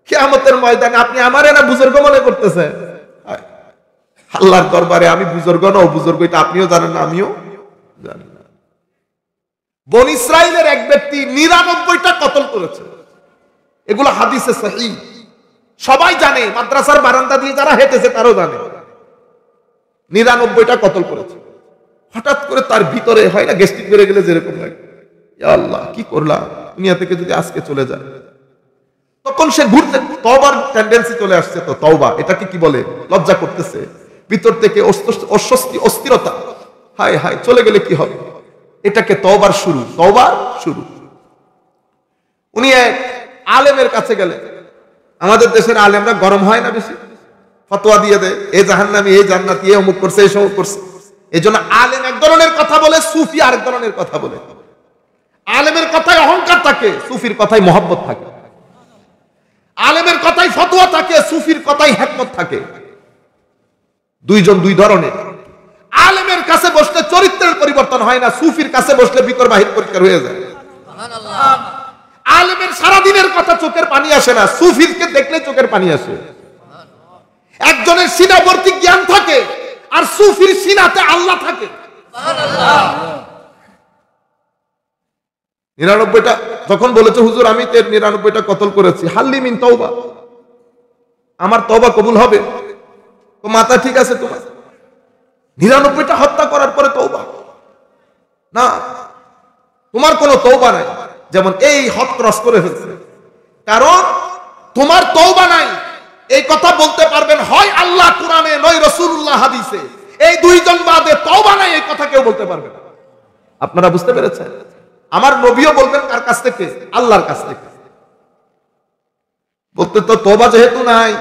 কিয়ামতের ময়দানে আপনি আমারে না বুজুর্গ মনে করতেছেন? আল্লাহর দরবারে আমি বুজুর্গ না, ও বুজুর্গ, এটা আপনিও জানেন না, আমিও জানি না। বনি ইসরাইলের এক ব্যক্তি 99টা কতল করেছে, এগুলো হাদিসে সহিহ, সবাই জানে, মাদ্রাসার বারান্দা দিয়ে যারা হেঁটেছে তারাও জানে 99টা কতল করেছে। হঠাৎ করে তার ভিতরে হয় না গ্যাস্ট্রিক বেড়ে গেলে যেরকম লাগে, ইয়া আল্লাহ কি করলাম, দুনিয়া থেকে যদি আজকে চলে যায়। তখন সে ঘুরতে, তওবার টেন্ডেন্সি চলে আসছে। তো তওবা এটাকে কি বলে? লজ্জা করতেছে, ভিতর থেকে অস্বস্তি, অস্থিরতা, হায় হায় চলে গেলে কি হবে, এটাকে তওবার শুরু, তওবার শুরু। উনি এক আলেমের কাছে গেলেন। আমাদের দেশের আলেমরা গরম হয় না বেশি, ফতোয়া দিয়ে দেয়, এ জাহান্নামী, এ জান্নাতি, এ অমুক করছে, এই সমুক করছে। এই জন্য আলেম এক ধরনের কথা বলে, সুফি আরেক ধরনের কথা বলে। আলেমের কথায় অহংকার থাকে, সুফির কথায় মহব্বত থাকে। আলেমের কথায় ফতোয়া থাকে, সুফির কথায় হিকমত থাকে। দুইজন দুই ধরনের। আলেমের কাছে বসলে চরিত্রের পরিবর্তন হয় না, সুফির কাছে বসলে ভিতর বাহির পরিষ্কার হয়ে যায়। সুবহানাল্লাহ। আলেমের সারা দিনের কথা চোখের পানি আসে না, সুফিরকে দেখলে চোখের পানি আসে। একজনের সিনাবর্তী জ্ঞান থাকে, আর সুফির সিনাতে আল্লাহ থাকে। সুবহানাল্লাহ। 99টা যখন বলেছে হুজুর আমি 99টা কতল করেছি, হাল্লি মিন তওবা, আমার তওবা কবুল হবে? তো মাথা ঠিক আছে তোমার? 99টা হত্যা করার পরে তওবা না, তোমার কোনো তওবা নাই। যেমন এই হদ ক্রস করে ফেলছে, কারণ তোমার তওবা নাই। এই কথা বলতে পারবেন হয় আল্লাহ কোরআনে, নয় রাসূলুল্লাহ হাদিসে। এই দুইজন বাদে তওবা নাই, এই কথা কেউ বলতে পারবে না। আপনারা বুঝতে পেরেছেন? আমার নবীও বলবেন কার কাছ থেকে? আল্লাহর কাছ থেকে। বলতে তো তওবা যেহেতু নাই,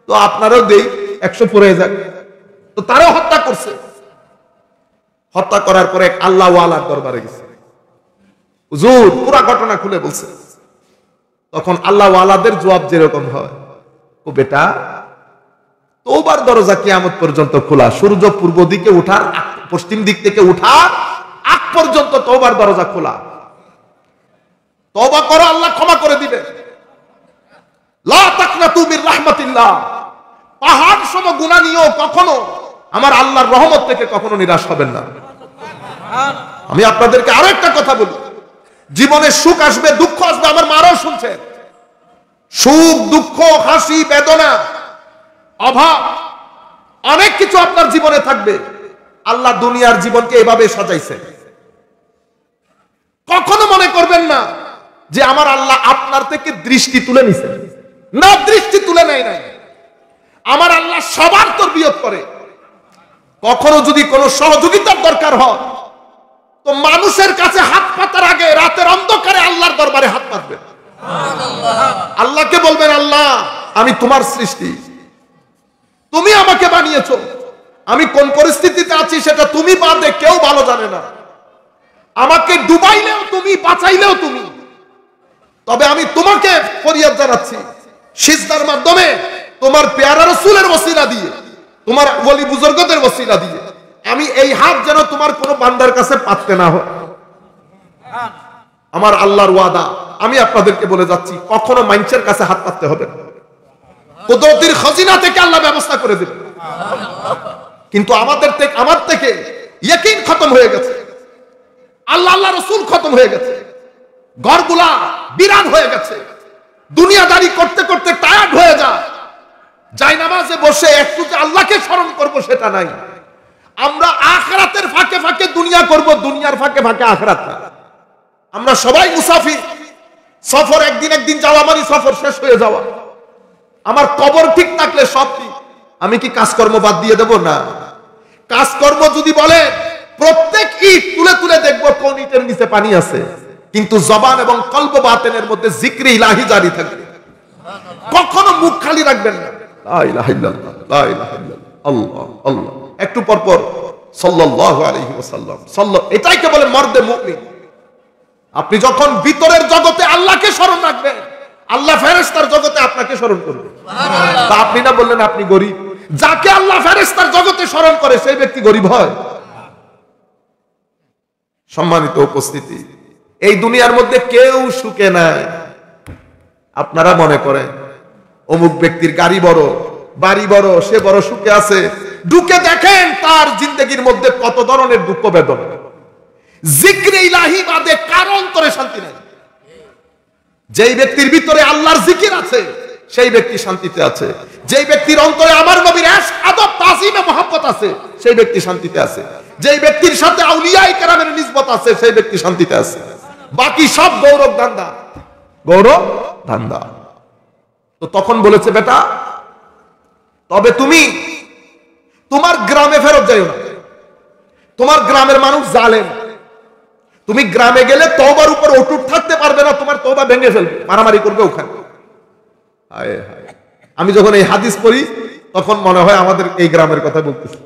তো আপনারও দেই 100 পড়ে যাক। তো তারাও হত্যা করছে। হত্যা করার পরে আল্লাহ ওয়ালার দরবারে গেছে, হুজুর পুরো ঘটনা খুলে বলছে। তখন আল্লাহ ওয়ালাদের জবাব যেরকম হয়, ও বেটা তওবার দরজা কিয়ামত পর্যন্ত খোলা, সূর্য পূর্ব দিকে ওঠার, পশ্চিম দিক থেকে ওঠার আগ পর্যন্ত তওবার দরজা খোলা। তওবা করো, আল্লাহ ক্ষমা করে দিবে। লা তাকনাতু মির রাহমাতিল্লাহ। পাহাড় সম গুনাহ নিয়েও কখনো আমার আল্লাহর রহমত থেকে কখনো নিরাশ হবেন না। আমি আপনাদেরকে আরো একটা কথা বলি, জীবনে সুখ আসবে, দুঃখ আসবে। আমার মারাও শুনছেন, সুখ, দুঃখ, হাসি, বেদনা, অভাব, অনেক কিছু আপনার জীবনে থাকবে। আল্লাহ দুনিয়ার জীবনকে এভাবে সাজাইছে। কখনো মনে করবেন না যে আমার আল্লাহ আপনার থেকে দৃষ্টি তুলে নিছে, না, দৃষ্টি তুলে নেয় নাই। আমার আল্লাহ সবার তরবিয়ত করে। কখনো যদি কোনো সহযোগিতার দরকার হয়, তো মানুষের কাছে হাত পাতার আগে রাতের অন্ধকারে আল্লাহর দরবারে হাত পাতবেন। আল্লাহকে বলবেন, আল্লাহ আমি তোমার সৃষ্টি, তুমি আমাকে বানিয়েছো, আমি কোন পরিস্থিতিতে আছি সেটা তুমি বাদে কেউ ভালো জানে না। আমাকে ডুবাইলেও তুমি, বাঁচাইলেও তুমি। তবে আমি তোমাকে ফরিয়াদ জানাচ্ছি সিজদার মাধ্যমে, তোমার পেয়ারা রাসূলের ওসিলা দিয়ে, তোমার ওলি বুজুর্গদের ওসিলা দিয়ে, আমি এই হাত যেন তোমার কোন বান্দার কাছে পাততে না হয়। আমার আল্লাহর ওয়াদা, আমি আপনাদেরকে বলে যাচ্ছি, কখনো মানুষের কাছে হাত পাততে হবে না। কুদরতের খাজিনা থেকে আল্লাহ ব্যবস্থা করে দেবে। কিন্তু আমার থেকে ইয়াকিন খতম হয়ে গেছে, আল্লাহ আল্লাহ রাসূল খতম হয়ে গেছে, ঘরগুলা বিরান হয়ে গেছে, দুনিয়াদারি করতে করতে টায়ার্ড হয়ে যায়, যাই নামাজে বসে একটু যে আল্লাহকে স্মরণ করব সেটা নাই। আমরা আখিরাতের ফাঁকে ফাঁকে দুনিয়া করব, দুনিয়ার ফাঁকে ফাঁকে আখিরাত না। আমরা সবাই মুসাফির, সফর একদিন যাওয়া মানে সফর শেষ হয়ে যাওয়া। আমার কবর ঠিক থাকলে সব ঠিক। আমি কি কাজকর্ম বাদ দিয়ে দেব? না। কাজকর্ম যদি বলে প্রত্যেক ইট তুলে তুলে দেখবো কোন ইটের নিচে পানি আছে, কিন্তু জবান এবং কলব বাতেনের মধ্যে জিক্রে ইলাহি জারি থাকবে। কখনো মুখ খালি রাখবেন না। লা ইলাহা ইল্লাল্লাহ, লা ইলাহা ইল্লাল্লাহ, আল্লাহ আল্লাহ, একটু পর পর সাল্লাল্লাহু আলাইহি ওয়াসাল্লাম, এটাই কে বলে মর্দে মুমিন। আপনি যখন ভিতরের জগতে আল্লাহকে স্মরণ রাখবেন, আল্লাহ ফেরেশতার জগতে আপনাকে স্মরণ করবে। তা আপনি না বললেন আপনি গরিব? যাকে আল্লাহ ফেরেশতার জগতে স্মরণ করে সেই ব্যক্তি গরিব হয়? সম্মানিত উপস্থিতি, এই দুনিয়ার মধ্যে কেউ সুখে নাই। আপনারা মনে করেন অমুক ব্যক্তির গাড়ি বড়, বাড়ি বড়, সে বড় সুখে আছে। ঢুকে দেখেন তার জিন্দেগির মধ্যে কত ধরনের দুঃখ বেদনা। জিক্রে ইলাহি বাদে কারো অন্তরে শান্তি নাই। যেই ব্যক্তির ভিতরে আল্লাহর জিকির আছে সেই ব্যক্তি শান্তিতে আছে। যেই ব্যক্তির অন্তরে আমার নবীর ইশক, আদব, তাজিমে মুহাব্বত আছে সেই ব্যক্তি শান্তিতে আছে। যেই ব্যক্তির সাথে আউলিয়ায়ে কেরামের নিসবত আছে সেই ব্যক্তি শান্তিতে আছে। বাকি সব গৌরব ধান্দা, গৌরব ধান্দা। তো তখন বলেছে, বেটা তবে তুমি তোমার গ্রামে ফেরত যাও না। তোমার গ্রামের মানুষ জালেম। তুমি গ্রামে গেলে তওবার উপর অটুট থাকতে পারবে না, তোমার তওবা ভেঙে ফেলবে, মারামারি করবে ওখানে। হায় হায়, আমি যখন এই হাদিস পড়ি তখন মনে হয় আমাদের এই গ্রামের কথা বলতেছি।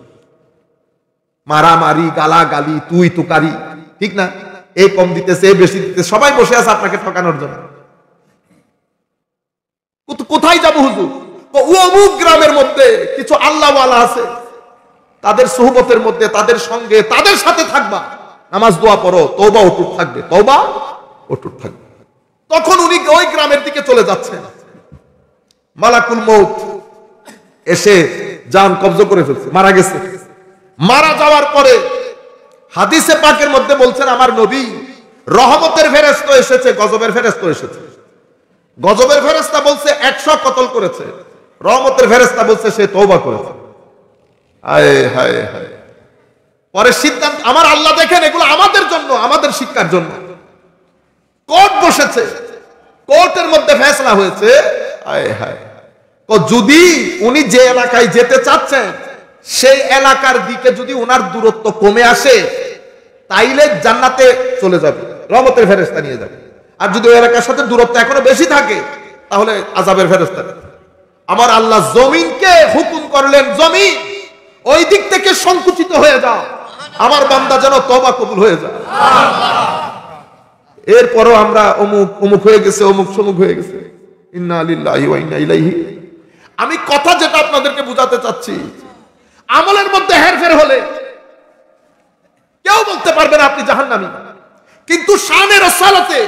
মারামারি, গালাগালি, তুই তুকারি, ঠিক না? এই কম দিতেছে, এই বেশি দিতেছে, সবাই বসে আছে আপনাকে ঠকানোর জন্য। কোথায় যাবো হুজুর? অমুক গ্রামের মধ্যে কিছু আল্লাহওয়ালা আছে, তাদের সুহবতের মধ্যে, তাদের সঙ্গে, তাদের সাথে থাকবা, নামাজ দোয়া পড়ো, তওবা অটুট থাকবে, তওবা অটুট থাকবে। তখন উনি ওই গ্রামের দিকে চলে যাচ্ছেন। মালাকুল মউত এসে জান কবজা করে ফেলছে, মারা গেছে। মারা যাওয়ার পরে হাদিসে পাকের মধ্যে বলছেন আমার নবী, রহমতের ফেরেশতা এসেছে, গজবের ফেরেশতা এসেছে। গজবের ফেরেশতা বলছে 100 কতল করেছে, রহমতের ফেরেশতা বলছে সে তওবা করেছে। হায় হায় হায়। পরে সিদ্ধান্ত আমার আল্লাহ দেখেন, এগুলো আমাদের জন্য, আমাদের শিক্ষার জন্য। কোর্ট বসেছে, কোর্টের মধ্যে ফয়সালা হয়েছে। হায় হায়, যদি উনি যে এলাকায় যেতে চাচ্ছেন সেই এলাকার দিকে যদি ওনার দূরত্ব কমে আসে তাইলে জান্নাতে চলে যাবে, রহমতের ফেরেশতা নিয়ে যাবে। আর যদি ওই এলাকার সাথে দূরত্ব এখনো বেশি থাকে তাহলে আযাবের ফেরেশতা। আমার আল্লাহ জমিনকে হুকুম করলেন, জমিন ওই দিক থেকে সংকুচিত হয়ে যাও, আমার বান্দা যেন তওবা কবুল হয়ে যায়। এরপরও আমরা অমুক অমুক হয়ে গেছে, অমুক সমুক হয়ে গেছে। ইন্না লিল্লাহি ওয়া ইন্না ইলাইহি। আমি কথা যেটা আপনাদেরকে বুঝাতে চাচ্ছি, আমলের মধ্যে হেরফের হলে কেউ বলতে পারবে না আপনি জাহান্নামী। কিন্তু শানে রাসালাতে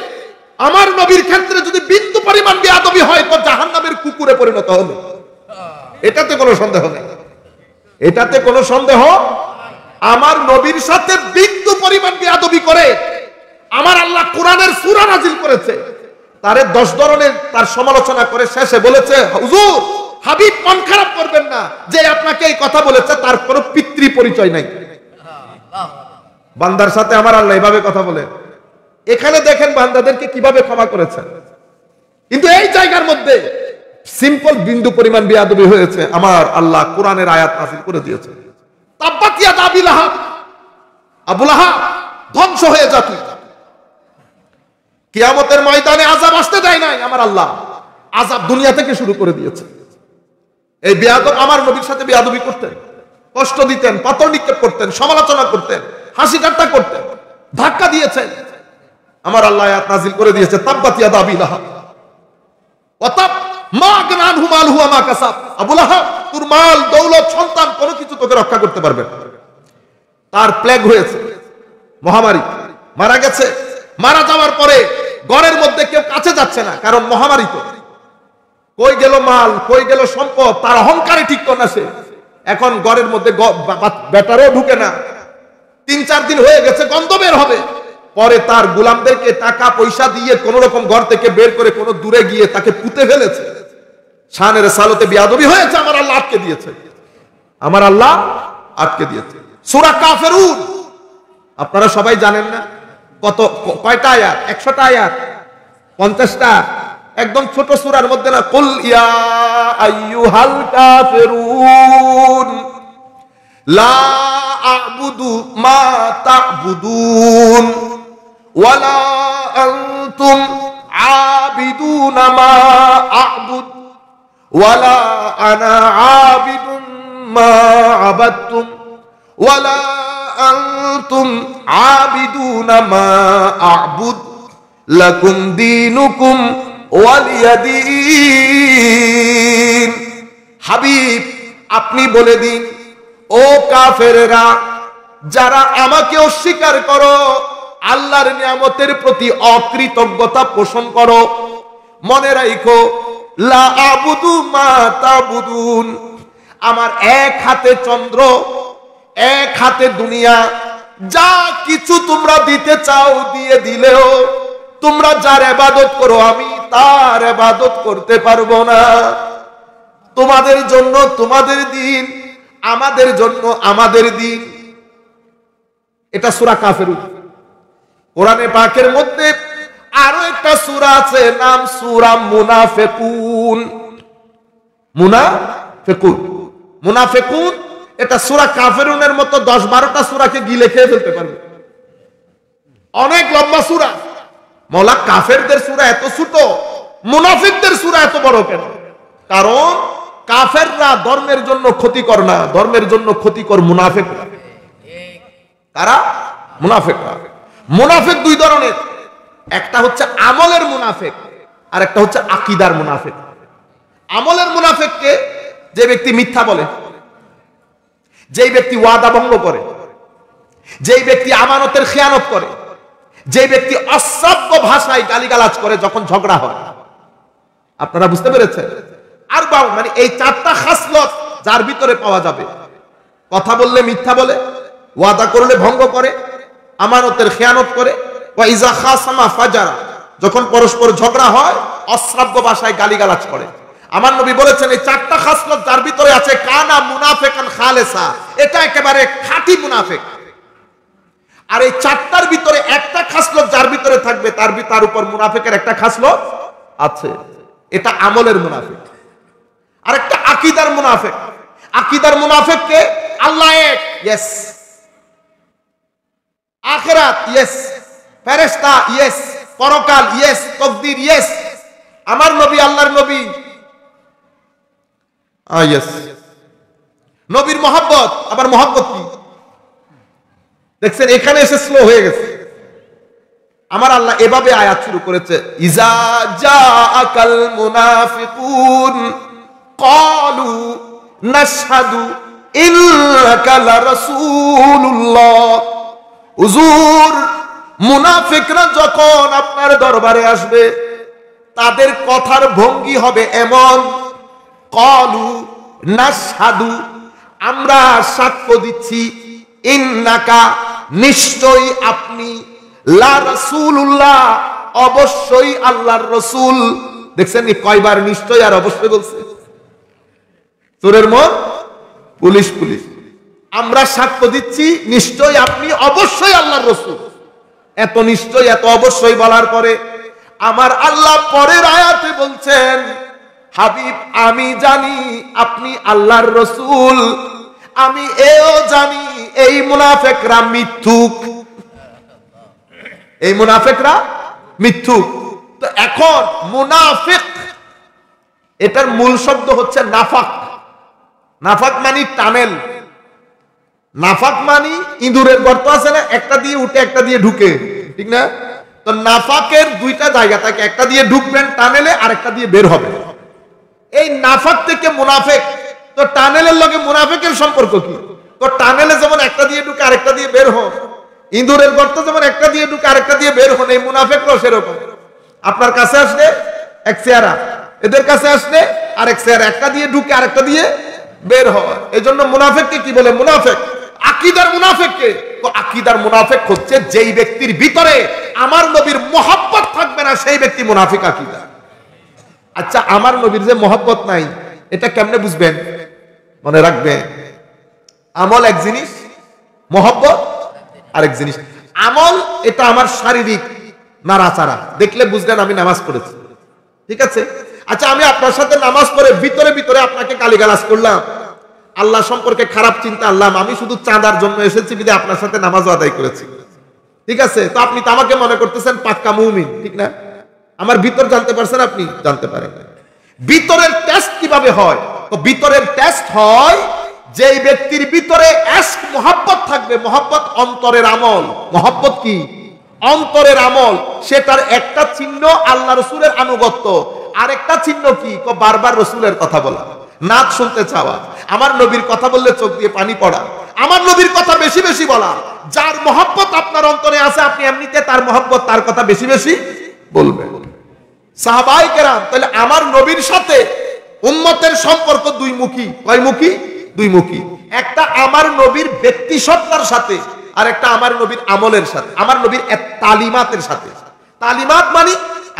আমার নবীর ক্ষেত্রে যদি বিন্দু পরিমাণ বেয়াদবি হয় তো জাহান্নামের কুকুরে পরিণত হবে, এটাতে কোনো সন্দেহ নেই। এটাতে কোনো সন্দেহ, আমার নবীর সাথে বিন্দু পরিমাণ বেয়াদবি করে আমার আল্লাহ কোরআনের সূরা নাজিল করেছে, তারে 10 ধরনের তার সমালোচনা করে শেষে বলেছে, হুজুর হাবিব মন খারাপ করবেন না যে আপনাকে এই কথা বলেছে, তার কোনো পিতৃ পরিচয় নাই। বান্দার সাথে আমার আল্লাহ এভাবে কথা বলে। এখানে দেখেন বান্দাদেরকে কিভাবে ক্ষমা করেছেন। কিন্তু এই জায়গার মধ্যে সিম্পল বিন্দু পরিমাণ বেয়াদবি হয়েছে, আমার আল্লাহ কোরআনের আয়াত নাযিল করে দিয়েছে, তাব্বাত ইয়াদা আবি লাহাব, আবু লাহাব ধ্বংস হয়ে যা তুই। কিয়ামতের ময়দানে আযাব আসতে দেয় নাই আমার আল্লাহ, আযাব দুনিয়া থেকে শুরু করে দিয়েছে। এই বেয়াদব আমার নবীর সাথে বেয়াদবি করতেন, কষ্ট দিতেন, পাথর নিক্ষেপ করতেন, সমালোচনা করতেন, হাসি ঠাট্টা করতেন। ধাক্কা দিয়েছে। আমার আল্লাহ আয়াত নাযিল করে দিয়েছে, তাব্বাত ইয়াদা আবি লাহাব ওয়া তাব মা আগনা আনহু মালহু ওয়া মা কাসাব। আবু লাহাব, তোর মাল দৌলত সন্তান কোনো কিছু তোকে রক্ষা করতে পারবে না। তার প্লেগ হয়েছে, মহামারী, মারা গেছে। মারা যাওয়ার পরে ঘরের মধ্যে কেউ কাছে যাচ্ছে না, কারণ মহামারী তো। কই গেল মাল, কই গেল সম্পদ, তার অহংকারে ঠিক করে না সে। এখন ঘরের মধ্যে ব্যাটারও ঢুকে না। 3-4 দিন হয়ে গেছে, গন্ধ বের হবে। পরে তার গোলামদেরকে টাকা পয়সা দিয়ে কোন রকম ঘর থেকে বের করে কোন দূরে গিয়ে তাকে পুঁতে ফেলেছে। শানের সালতে বিয়াদবি হয়েছে, আমার আল্লাহ আটকে দিয়েছে, আমার আল্লাহ আটকে দিয়েছে। সূরা কাফিরুন আপনারা সবাই জানেন না কত, কয়টা আয়াত? 100টা আয়াত, 50টা, একদম ছোট সূরার মধ্যে না। কুল ইয়া আইয়ুহাল কাফিরুন লা আ'বুদু মা তা'বুদুন ওয়ালা আনতুম আবিদুনা মা আ'বুদ ওয়ালা আনা আবিদুম মা আবাদতুম ওয়ালা আনতুম আবিদুনা মা আ'বুদ লাকুম দীনুকুম ওয়ালিয়াদিন। হাবিব, আপনি বলে দিন, ও কাফেররা, যারা আমাকে অস্বীকার করো, আল্লাহর নিয়ামতের প্রতি অকৃতজ্ঞতা পোষণ করো, মনে রাখো লা আবুদু মা তাবুদুন, আমার এক হাতে চন্দ্র, এক হাতে দুনিয়া, যা কিছু তোমরা দিতে চাও দিয়ে দিলেও তোমরা যার ইবাদত করো আমি তার ইবাদত করতে পারবো না। তোমাদের জন্য তোমাদের দিন, আমাদের জন্য আমাদের দিন। এটা সূরা কাফিরুন। কোরআনে পাকের মধ্যে আরো একটা সূরা আছে, নাম সূরা মুনাফিকুন। মুনাফিকুন, মুনাফিকুন, এটা সূরা কাফিরুনের মতো 10-12টা সূরাকে গিলে খেয়ে ফেলতে পারবে। অনেক লম্বা সূরা। মওলা কাফেরদের সূরা এত ছোট, মুনাফিকদের সূরা এত বড় কেন? কারণ কাফেররা ধর্মের জন্য ক্ষতিকর না, ধর্মের জন্য ক্ষতিকর মুনাফিকরা। কারা? মুনাফিকরা। মুনাফিক দুই ধরনের, একটা হচ্ছে আমলের মুনাফিক আর একটা হচ্ছে আকীদার মুনাফিক। আমলের মুনাফিককে যে ব্যক্তি মিথ্যা বলে, যেই ব্যক্তি ওয়াদা ভঙ্গ করে, যেই ব্যক্তি আমানতের খেয়ানত করে, যে ব্যক্তি অশ্রাব্য ভাষায় গালিগালাজ করে যখন ঝগড়া হয়। আপনারা বুঝতে পেরেছেন? আর মানে এই 4টা খাসলত যার ভিতরে পাওয়া যাবে, কথা বললে মিথ্যা বলে, ওয়াদা করলে ভঙ্গ করে, আমানতের খেয়ানত করে, ওয়া ইজা খাসামা ফাজারা, যখন পরস্পর ঝগড়া হয় অশ্রাব্য ভাষায় গালিগালাজ করে। আমার নবী বলেছেন এই 4টা খাসলত যার ভিতরে আছে, কানা মুনাফিকান খালেসা, এটা একেবারে খাঁটি মুনাফিক। আর এই 4টার ভিতরে একটা খাসলত যার ভিতরে থাকবে, তার উপর মুনাফিকের একটা খাসলত আছে, এটা আমলের মুনাফিক। আর একটা আকীদার মুনাফিক। আকীদার মুনাফিককে আল্লাহ এক, ইয়েস, আখিরাত ইয়েস, ফেরেশতা ইয়েস, পরকাল ইয়েস, তাকদীর ইয়েস, আমার নবী আল্লাহর নবী ইয়েস, নবীর মহব্বত। আবার মহব্বত কি? দেখছেন এখানে এসে স্লো হয়ে গেছে। আমার আল্লাহ এভাবে আয়াত শুরু করেছে, ইজা জাআকাল মুনাফিকুন ক্বালু নাশহাদু ইন্নাকা লারাসূলুল্লাহ। হুজুর, মুনাফিকরা যখন আপনার দরবারে আসবে তাদের কথার ভঙ্গি হবে এমন, ক্বালু নাশহাদু, আমরা সাক্ষ্য দিচ্ছি, ইন্নাকা, নিশ্চয়ই আপনি, লা রাসূলুল্লাহ, অবশ্যই আল্লাহর রাসূল। দেখছেন কয়বার নিশ্চয় আর অবশ্যই বলছে? চোরের মন পুলিশ পুলিশ। আমরা সাক্ষ্য দিচ্ছি নিশ্চয় আপনি অবশ্যই আল্লাহর রাসূল। এত নিশ্চয় এত অবশ্যই বলার পরে আমার আল্লাহ পরের আয়াতে বলছেন, হাবিব আমি জানি আপনি আল্লাহর রাসূল, আমি এও জানি এই মুনাফিকরা মিথ্যুক, এই মুনাফিকরা মিথ্যুক। তো এখন মুনাফিক এটার মূল শব্দ হচ্ছে নাফাক। নাফাক মানে টানেল। নাফাক মানি ইঁদুরের গর্ত আছে না, একটা দিয়ে উঠে একটা দিয়ে ঢুকে, ঠিক না? তো নাফাকের দুইটা জায়গা থাকে, একটা দিয়ে ঢুকবেন টানেলে, আর একটা দিয়ে বের হবে। এই নাফাক থেকে মুনাফেক, তো টানেলের লগে মুনাফেকের সম্পর্ক কি? তো টানেলে যেমন একটা দিয়ে ঢুকে আরেকটা দিয়ে বের হন, ইঁদুরের গর্ত যেমন একটা দিয়ে ঢুকে আরেকটা দিয়ে বের হন, এই মুনাফেকরাও সেরকম। আপনার কাছে আসলে এক চেহারা, এদের কাছে আসলে আরেক চেহারা, একটা দিয়ে ঢুকে আরেকটা দিয়ে বের হয়। এই জন্য মুনাফেককে কি বলে? মুনাফেক। আকীদার মুনাফেককে, তো আকীদার মুনাফেক হচ্ছে যেই ব্যক্তির ভিতরে আমার নবীর মহব্বত থাকবে না, সেই ব্যক্তি মুনাফিক আকীদা। আচ্ছা, আমার নবীর যে মহব্বত নাই, এটা কেমনে বুঝবেন? মনে রাখবেন, আমল এক জিনিস, মহব্বত আরেক জিনিস। আমল এটা আমার শারীরিক নাড়াচাড়া, দেখলে বুঝলেন আমি নামাজ পড়েছি, ঠিক আছে? আচ্ছা, আমি আপনার সাথে নামাজ পড়ে ভিতরে ভিতরে আপনাকে গালিগালাজ করলাম, আল্লাহ সম্পর্কে খারাপ চিন্তা আনলাম, আমি শুধু চাঁদার জন্য এসেছি বিধায় আপনার সাথে নামাজ আদায় করেছি, ঠিক আছে? তো আপনি তো আমাকে মনে করতেছেন পাক্কা মুমিন, ঠিক না? আমার ভিতর জানতে পারছেন? আপনি জানতে পারেন। ভিতরের টেস্ট কিভাবে হয়? তো ভিতরের টেস্ট হয় যেই ব্যক্তির ভিতরে ইশক মোহাব্বত থাকবে, মোহাব্বত অন্তরের আমল। মোহাব্বত কি? অন্তরের আমল। সেটার একটা চিহ্ন আল্লাহ রসুলের আনুগত্য, আরেকটা চিহ্ন কি? বারবার রসুলের কথা বলা, নাচ শুনতে চাওয়া, আমার নবীর কথা বললে চোখ দিয়ে পানি পড়া, আমার নবীর কথা বেশি বেশি বলা। যার মোহাব্বত আপনার অন্তরে আছে, আপনি এমনিতে তার মোহাব্বত, তার কথা বেশি বেশি বলবেন। সাহাবায়ে কেরাম, তাহলে আমার নবীর সাথে উম্মতের সম্পর্ক দুই মুখী। কয় মুখী? দুই মুখী। একটা আমার নবীর ব্যক্তি সত্তার সাথে, আর একটা আমার নবীর আমলের সাথে, আমার নবীর তালিমাতের সাথে। তালিমাত মানে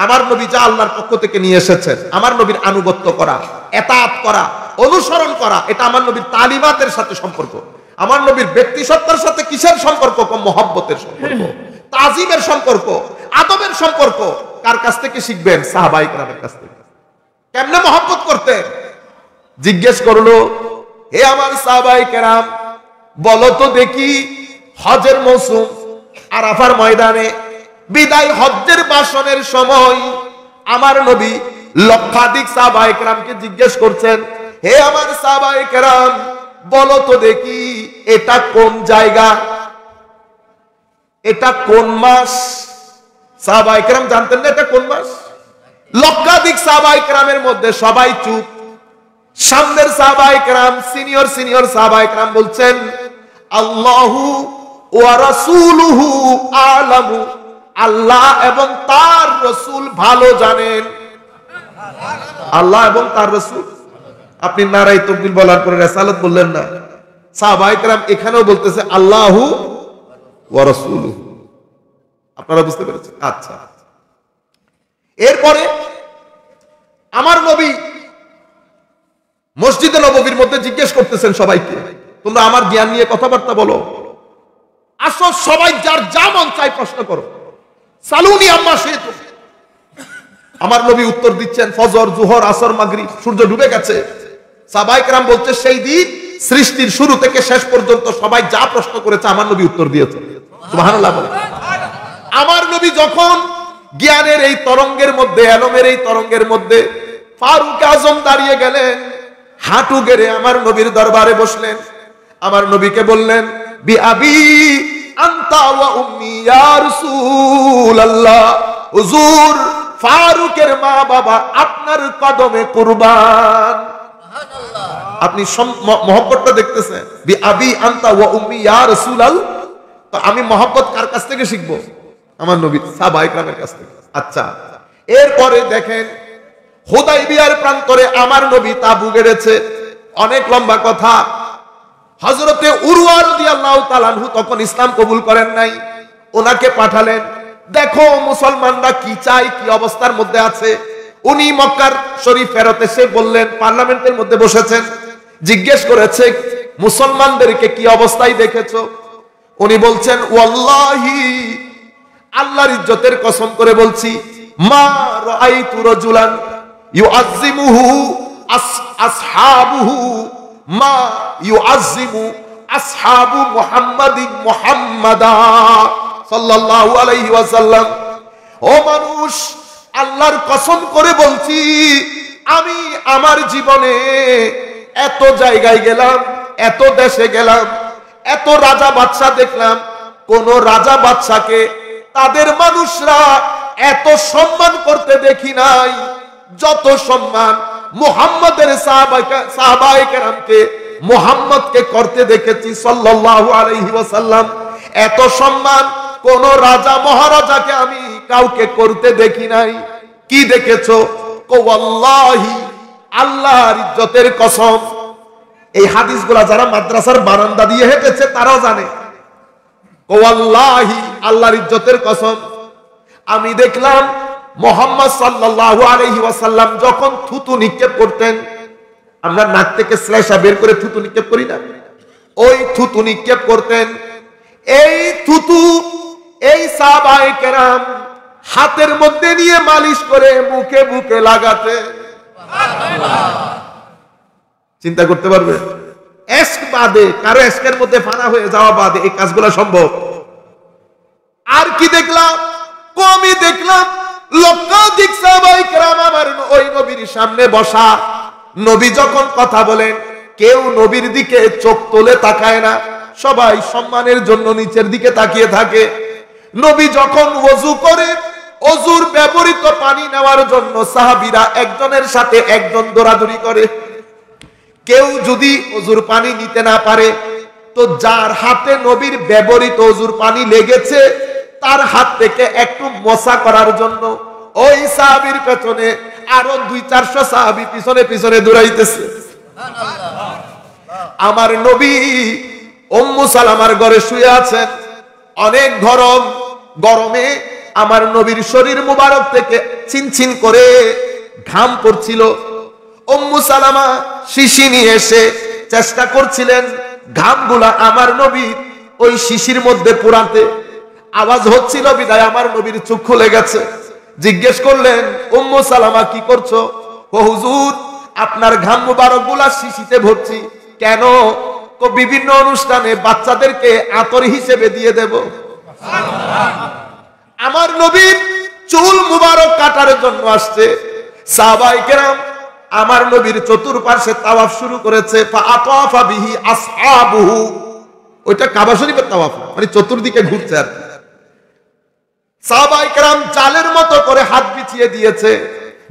আমার নবী যা আল্লাহর পক্ষ থেকে নিয়ে এসেছেন, আমার নবীর আনুগত্য করা, এতাআত করা, অনুসরণ করা, এটা আমার নবীর তালিমাতের সাথে সম্পর্ক। আমার নবীর ব্যক্তি সত্তার সাথে কিসের সম্পর্ক? মহব্বতের সম্পর্ক, তাজিমের সম্পর্ক, আদবের সম্পর্ক। কার কাছ থেকে শিখবেন? সাহাবায়ে কেরামের কাছ থেকে। কেমনে মহব্বত করতেন? জিজ্ঞেস করলো, হে আমার সাহাবায়ে কেরাম, বলো তো দেখি, হজের মৌসুম, আরাফার ময়দানে বিদায় হজ্জের ভাষণের সময় আমার নবী লক্ষাধিক সাহাবায়ে কেরামকে জিজ্ঞেস করছেন, হে আমার সাহাবায়ে কেরাম, বলো তো দেখি, এটা কোন জায়গা, এটা কোন মাস? সাহাবায়ে কেরাম জানতেন না এটা কোন মাস। লক্ষাধিক সাহাবায়ে কেরামের মধ্যে সবাই চুপ। সামনের সাহাবায়ে কেরাম, সিনিয়র সিনিয়র সাহাবায়ে কেরাম বলছেন, আল্লাহু ওয়া রাসূলুহু আ'লামু, আল্লাহ এবং তার রাসূল ভালো জানেন। আল্লাহ এবং তার রাসূল। আপনি নারায়ে তাকবীর বলার পরে রিসালাত বললেন না। সাহাবায়ে কেরাম এখানেও বলতেছে আল্লাহু ওয়া রাসূলুহু। আপনারা বুঝতে পেরেছেন? আচ্ছা, এরপরে আমার নবী মসজিদে নববীর মধ্যে জিজ্ঞেস করতেছেন সবাইকে, তোমরা আমার জ্ঞান নিয়ে কথাবার্তা বলো, আসো সবাই যার যা মন চাই প্রশ্ন করো, সালুনি আম্মা শি'তুম। আমার নবী উত্তর দিচ্ছেন, ফজর, জোহর, আসর, মাগরিব, সূর্য ডুবে গেছে। সাহাবায়ে কেরাম বলছে, সেই দিন সৃষ্টির শুরু থেকে শেষ পর্যন্ত সবাই যা প্রশ্ন করেছে আমার নবী উত্তর দিয়েছে। সুবহানাল্লাহ বলেন। আমার নবী যখন জ্ঞানের এই তরঙ্গের মধ্যে, এলমের এই তরঙ্গের মধ্যে ফারুক আজম দাঁড়িয়ে গেলেন, হাঁটু গেড়ে আমার নবীর দরবারে বসলেন। আমার নবীকে বললেন, বিআবি আনতা ওয়া উম্মি ইয়া রাসূলুল্লাহ, হুজুর ফারুকের মা বাবা আপনার কদমে কুরবান। আপনি মহব্বতটা দেখতেছেন, বিআবি আনতা ওয়া উম্মি ইয়া রাসূলুল্লাহ। তো আমি মহব্বত কার কাছ থেকে শিখবো? আমার নবী সাহাবায়ে কেরামের কাছ থেকে। আচ্ছা, এরপরে দেখেন, হুদাইবিয়ার প্রান্তরে আমার নবী তাবু গেড়েছে। অনেক লম্বা কথা। হযরতে উরওয়া রাদিয়াল্লাহু তাআলা আনহু তখন ইসলাম কবুল করেন নাই, ওনাকে পাঠালেন, দেখো মুসলমানরা কি চায়, কি অবস্থার মধ্যে আছে। উনি মক্কার শরীফ ফেরত এসে বললেন, পার্লামেন্টের মধ্যে বসেছেন, জিজ্ঞেস করেছে মুসলমানদেরকে কি অবস্থায় দেখেছো? উনি বলছেন, ওয়াল্লাহি, আল্লাহর ইজ্জতের কসম করে বলছি, মা রাআইতু রাজুলান ইউআযজিমুহু আসহাবুহু মা ইউআযজিমু আসহাবু মুহাম্মাদিন মুহাম্মাদা সাল্লাল্লাহু আলাইহি ওয়াসাল্লাম। ও মানুষ, আল্লাহর কসম করে বলছি, আমি আমার জীবনে এত জায়গায় গেলাম, এত দেশে গেলাম, এত রাজা বাদশা দেখলাম, কোন রাজা বাদশাকে তাদের মানুষরা এত সম্মান করতে দেখি নাই যত সম্মান মুহাম্মাদের সাহাবায়ে কেরামকে মুহাম্মদকে করতে দেখেছি সাল্লাল্লাহু আলাইহি ওয়াসাল্লাম। এত সম্মান কোন রাজা মহারাজাকে আমি কাউকে করতে দেখি নাই। কি দেখেছো? ওয়াল্লাহি, আল্লাহর ইজ্জতের কসম। এই হাদিসগুলা যারা মাদ্রাসার বারান্দা দিয়ে হেঁটেছে তারাও জানে। ওয়াল্লাহি, আল্লাহর ইজ্জতের কসম, আমি দেখলাম মুহাম্মদ সাল্লাল্লাহু আলাইহি ওয়াসাল্লাম যখন থুতু নিক্ষেপ করতেন, আমরা নাক থেকে শ্লেষা বের করে থুতু নিক্ষেপ করি না, ওই থুতু নিক্ষেপ করতেন। এই থুতু এই সাহাবায়ে কেরাম হাতের মধ্যে নিয়ে মালিশ করে মুখে মুখে লাগাতে। চিন্তা করতে পারবে? এশক বাদে, কারো এশকের মধ্যে ফানা হয়ে যাওয়া বাদে এই কাজগুলো সম্ভব। আর কি দেখলাম? কমই দেখলাম লক্ষাধিক সাহাবায়ে কেরাম আমার ওই নবীর সামনে বসা। নবী যখন কথা বলেন কেউ নবীর দিকে চোখ তুলে তাকায় না, সবাই সম্মানের জন্য নিচের দিকে তাকিয়ে থাকে। নবী যখন ওযু করে ওযুর ব্যবহৃত পানি নেওয়ার জন্য সাহাবীরা একজনের সাথে একজন দৌড়াদৌড়ি করে। কেউ যদি ওযুর পানি নিতে না পারে তো যার হাতে নবীর ব্যবহৃত ওযুর পানি লেগেছে তার হাত থেকে একটু মোছা করার জন্য ওই সাহাবীর পেছনে আরো 200-400 সাহাবী পিছনে পিছনে দৌড়াইতেছে। আমার নবী উম্মু সালামার ঘরে শুয়ে আছেন, অনেক গরম, গরমে আমার নবীর শরীর মুবারক থেকে চিনচিন করে ঘাম পড়ছিল। উম্মু সালামা শিশি নিয়ে এসে চেষ্টা করছিলেন ঘামগুলা আমার নবীর ওই শিশির মধ্যে পুরাতে। আওয়াজ হচ্ছিল বিদায় আমার নবীর চোখ খুলে গেছে। জিজ্ঞেস করলেন, উম্মু সালামা কি করছো? ও হুজুর, আপনার ঘাম মুবারক গুলা শিশিতে ভরছি। কেন? তো বিভিন্ন অনুষ্ঠানে বাচ্চাদেরকে আতর হিসেবে দিয়ে দেব। আমার নবীর চুল মুবারক কাটার জন্য আসছে। সাহাবায়ে কেরাম আমার নবীর চতুর্পার্শ্বে তাওয়াফ শুরু করেছে। ফাআতাফা বিহি আসহাবুহু, ওইটা কাবা শরীফের তাওয়াফ, মানে চতুর্দিকে ঘুরছে আর কি। সাহাবায়ে কেরাম জালের মতো করে হাত বিছিয়ে দিয়েছে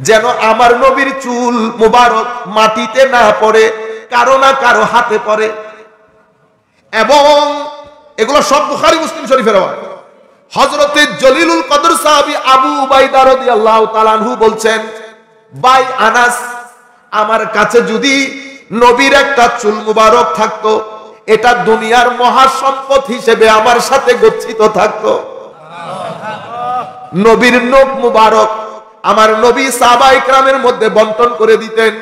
যেন আমার নবীর চুল মুবারক মাটিতে না পড়ে, কারো না কারো হাতে পড়ে। এবং এগুলো সব বুখারী মুসলিম শরীফের রাওয়ায়াত। হযরতে জলিলুল কদর সাহাবী আবু উবাইদা রাদিয়াল্লাহু তাআলা আনহু বলছেন, ভাই আনাস, আমার কাছে যদি নবীর একটা চুল মুবারক থাকতো, এটা দুনিয়ার মহা সম্পদ হিসেবে আমার সাথে গচ্ছিত থাকতো। নবীর নখ মুবারক আমার নবী সাহাবায়ে কেরামের মধ্যে বন্টন করে দিতেন।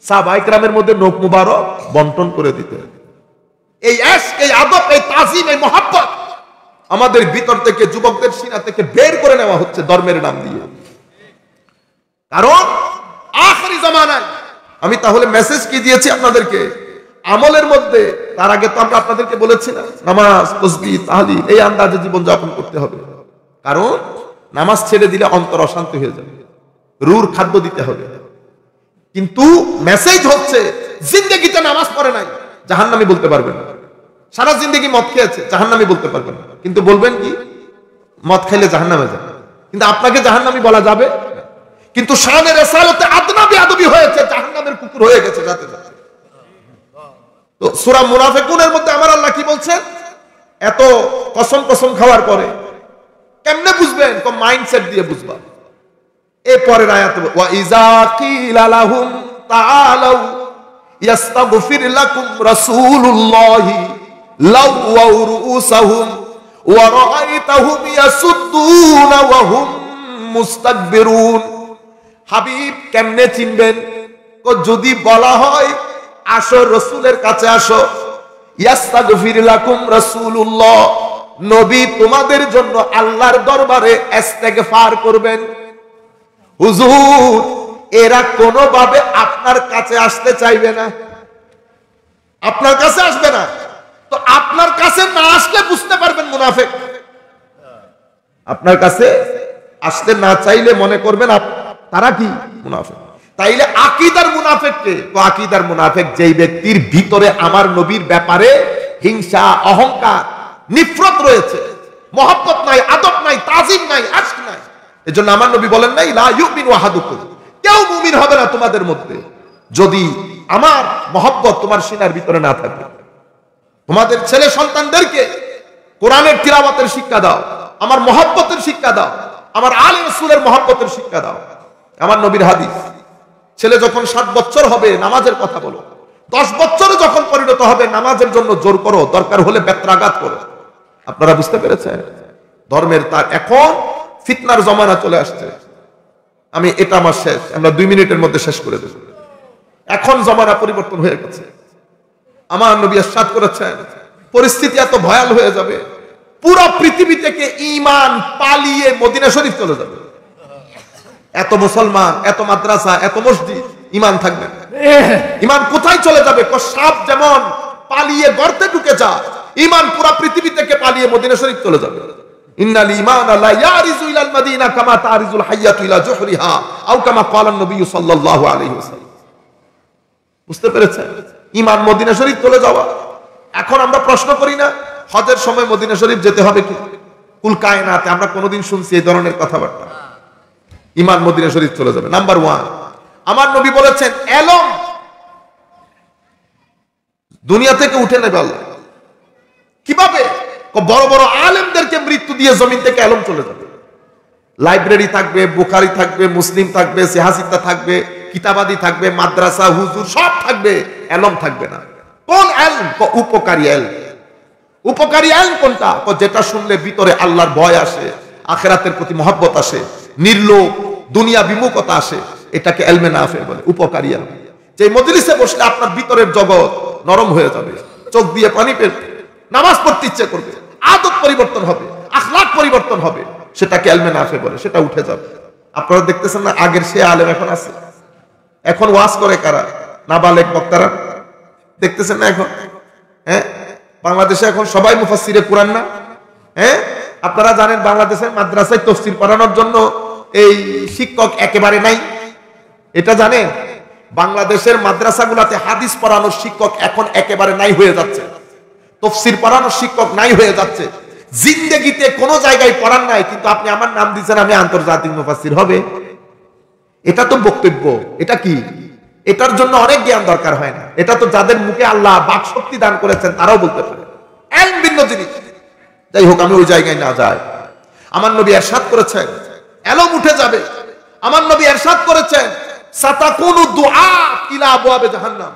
সাহাবায়ে কেরামের মধ্যে নখ মুবারক বন্টন করে দিতেন। এই ইশক, এই আদব, এই তাজিম, এই মহব্বত আমাদের ভিতর থেকে, যুবকদের সিনা থেকে বের করে নেওয়া হচ্ছে ধর্মের নাম দিয়ে। কারণ আখিরি জামানায় আমি তাহলে মেসেজ কি দিয়েছি আপনাদেরকে? আমলের মধ্যে তার আগে তো আমরা আপনাদেরকে বলেছি না, নামাজ, তাসবিহ, তাহলিল এই আন্দাজে জীবন যাপন করতে হবে। কারণ নামাজ ছেড়ে দিলে অন্তর অশান্তি হয়ে যাবে, রুর খাদ্য দিতে হবে। কিন্তু মেসেজ হচ্ছে জিন্দেগিতে নামাজ পড়ে নাই, জাহান্নামী বলতে পারবেন না। সারা জিন্দেগি মদ খেয়েছে, জাহান্নামী বলতে পারবেন না। কিন্তু বলবেন কি? মদ খাইলে জাহান্নামে যাবে। কিন্তু আপনাকে জাহান্নামী বলা যাবে? কিন্তু শানে রিসালাতে আদনা বেয়াদবি হয়েছে, জাহান্নামের কুকুর হয়ে গেছে যাতে যাতে। তো সূরা মুনাফিকুনের মধ্যে আমার আল্লাহ কি বলছেন? এত কসম কসম খাওয়ার পরে কেমনে বুঝবেন? কোন মাইন্ডসেট দিয়ে বুঝবা। এই পরের আয়াতে ওয়া ইযা কিলা লাহুম তাআলাউ ইয়াস্তাগফির লাকুম রাসূলুল্লাহি লাওয়াউ রুউসাহুম ওয়া রাআইতাহুম ইয়াসুদ্দুনা ওয়া হুম মুস্তাকবিরুন। হাবিব কেমনে চিনবেন? যদি বলা হয় আসো রাসূলের কাছে আসো, ইয়াস্তাগফির লাকুম রাসূলুল্লাহ, নবী তোমাদের জন্য আল্লাহর দরবারে ইস্তেগফার করবেন। হুজুর, এরা কোনোভাবে আপনার কাছে আসতে চাইবে না, আপনার কাছে আসবে না। তো আপনার কাছে না আসলে বুঝতে পারবেন মুনাফিক। আপনার কাছে আসতে না চাইলে মনে করবেন তারা কি মুনাফিক। তাইলে আকীদার মুনাফিক কে? তো আকীদার মুনাফিক যেই ব্যক্তির ভিতরে আমার নবীর ব্যাপারে হিংসা, অহংকার, নিফরত রয়েছে, মহব্বত নাই, আদব নাই, তাজিম নাই, আশক নাই। এজন্য আমার নবী বলেন নাই লা ইউমিনু আহাদুকুম, কেউ মুমিন হবে না তোমাদের মধ্যে যদি আমার মহব্বত তোমার সিনার ভিতরে না থাকে। তোমাদের ছেলে সন্তানদেরকে কোরআনের তিলাওয়াতের শিক্ষা দাও, আমার মহব্বতের শিক্ষা দাও, আমার আলে রাসূলের মহব্বতের শিক্ষা দাও। আমার নবীর হাদিস, ছেলে যখন 7 বছর হবে নামাজের কথা বলো, 10 বছরে যখন পরিণত হবে নামাজের জন্য জোর করো, দরকার হলে বেত্রাঘাত করো। আপনারা বুঝতে পেরেছেন? ধর্মের তার এখন ফিতনার জমানা চলে আসছে। আমি এটা আমার শেষ, আমরা 2 মিনিটের মধ্যে শেষ করে দেব। এখন জমানা পরিবর্তন হয়ে গেছে। আমার নবী ইরশাদ করেছেন পরিস্থিতি এত ভয়াল হয়ে যাবে, পুরো পৃথিবী থেকে ঈমান পালিয়ে মদিনা শরীফ চলে যাবে। এত মুসলমান, এত মাদ্রাসা, এত মসজিদ, ঈমান থাকবে না। ঈমান কোথায় চলে যাবে? সাপ যেমন পালিয়ে গর্তে ঢুকে যায়, ঈমান পুরো পৃথিবী থেকে পালিয়ে মদিনা শরীফ চলে যাবে। ইন্নাল ঈমানা লা ইয়ারিজু ইলাল মাদিনা কামা তারিজুল হাইয়াতু ইলা জুহরিহা আও কামা ক্বালা নবী সাল্লাল্লাহু আলাইহি ওয়াসাল্লাম। বুঝতে পেরেছেন? ঈমান মদিনা শরীফ চলে যাওয়া। এখন আমরা প্রশ্ন করি না হজের সময় মদিনা শরীফ যেতে হবে কি? কুল কায়নাতে আমরা কোনোদিন শুনছি এই ধরনের কথাবার্তা? ঈমান মদিনা শরীফ চলে যাবে। নাম্বার 1, আমার নবী বলেছেন এলম দুনিয়া থেকে উঠে নেবে আল্লাহ। কিভাবে? বড় বড় আলেমদেরকে মৃত্যু দিয়ে জমিন থেকে এলম চলে যাবে। লাইব্রেরি থাকবে, বুখারী থাকবে, মুসলিম থাকবে, সিহাসিতা থাকবে, কিতাবাদি থাকবে, মাদ্রাসা, হুজুর সব থাকবে, এলম থাকবে না। কোন এলম? উপকারী এলম। উপকারী এলম কোনটা? যেটা শুনলে ভিতরে আল্লাহর ভয় আসে, আখিরাতের প্রতি মহব্বত আসে, নির্লোভ দুনিয়া বিমুখতা আসে, এটাকে এলমে নাফে বলে, উপকারী এলম। যে মজলিসে বসলে আপনার ভিতরের জগৎ নরম হয়ে যাবে, চোখ দিয়ে পানি পেয়ে নামাজ পড়তে ইচ্ছে করবে, আদত পরিবর্তন হবে, আখলাক পরিবর্তন হবে, সেটাকে এলমে নাফে বলে, সেটা উঠে যাবে। আপনারা দেখতেছেন না আগের সে আলেম এখন আছে? এখন ওয়াজ করে কারা? নাবালেগ বক্তারা। দেখতেছেন না এখন? হ্যাঁ, বাংলাদেশে এখন সবাই মুফাসসিরে কুরআন না? হ্যাঁ, আপনারা জানেন বাংলাদেশের মাদ্রাসায় তাফসীর পড়ানোর জন্য এই শিক্ষক একেবারে নাই, এটা জানেন? বাংলাদেশের মাদ্রাসাগুলোতে হাদিস পড়ানোর শিক্ষক এখন একেবারে নাই হয়ে যাচ্ছে, তাফসীর পড়ানোর শিক্ষক নাই হয়ে যাচ্ছে। জিন্দেগিতে কোনো জায়গায় পড়ান নাই, কিন্তু আপনি আমার নাম দিচ্ছেন আমি আন্তর্জাতিক মুফাসসির হবে। এটা তো বক্তব্য, এটা কি? এটার জন্য অনেক জ্ঞান দরকার হয় না। এটা তো যাদের মুখে আল্লাহ বাক শক্তি দান করেছেন তারাও বলতে পারে। এলম ভিন্ন জিনিস। যাই হোক, আমি ওই জায়গায় না যাই। আমার নবী ইরশাদ করেছেন এলম উঠে যাবে। আমার নবী ইরশাদ করেছেন সাতাকুনু দুআ ইলা আবওয়াবে জাহান্নাম,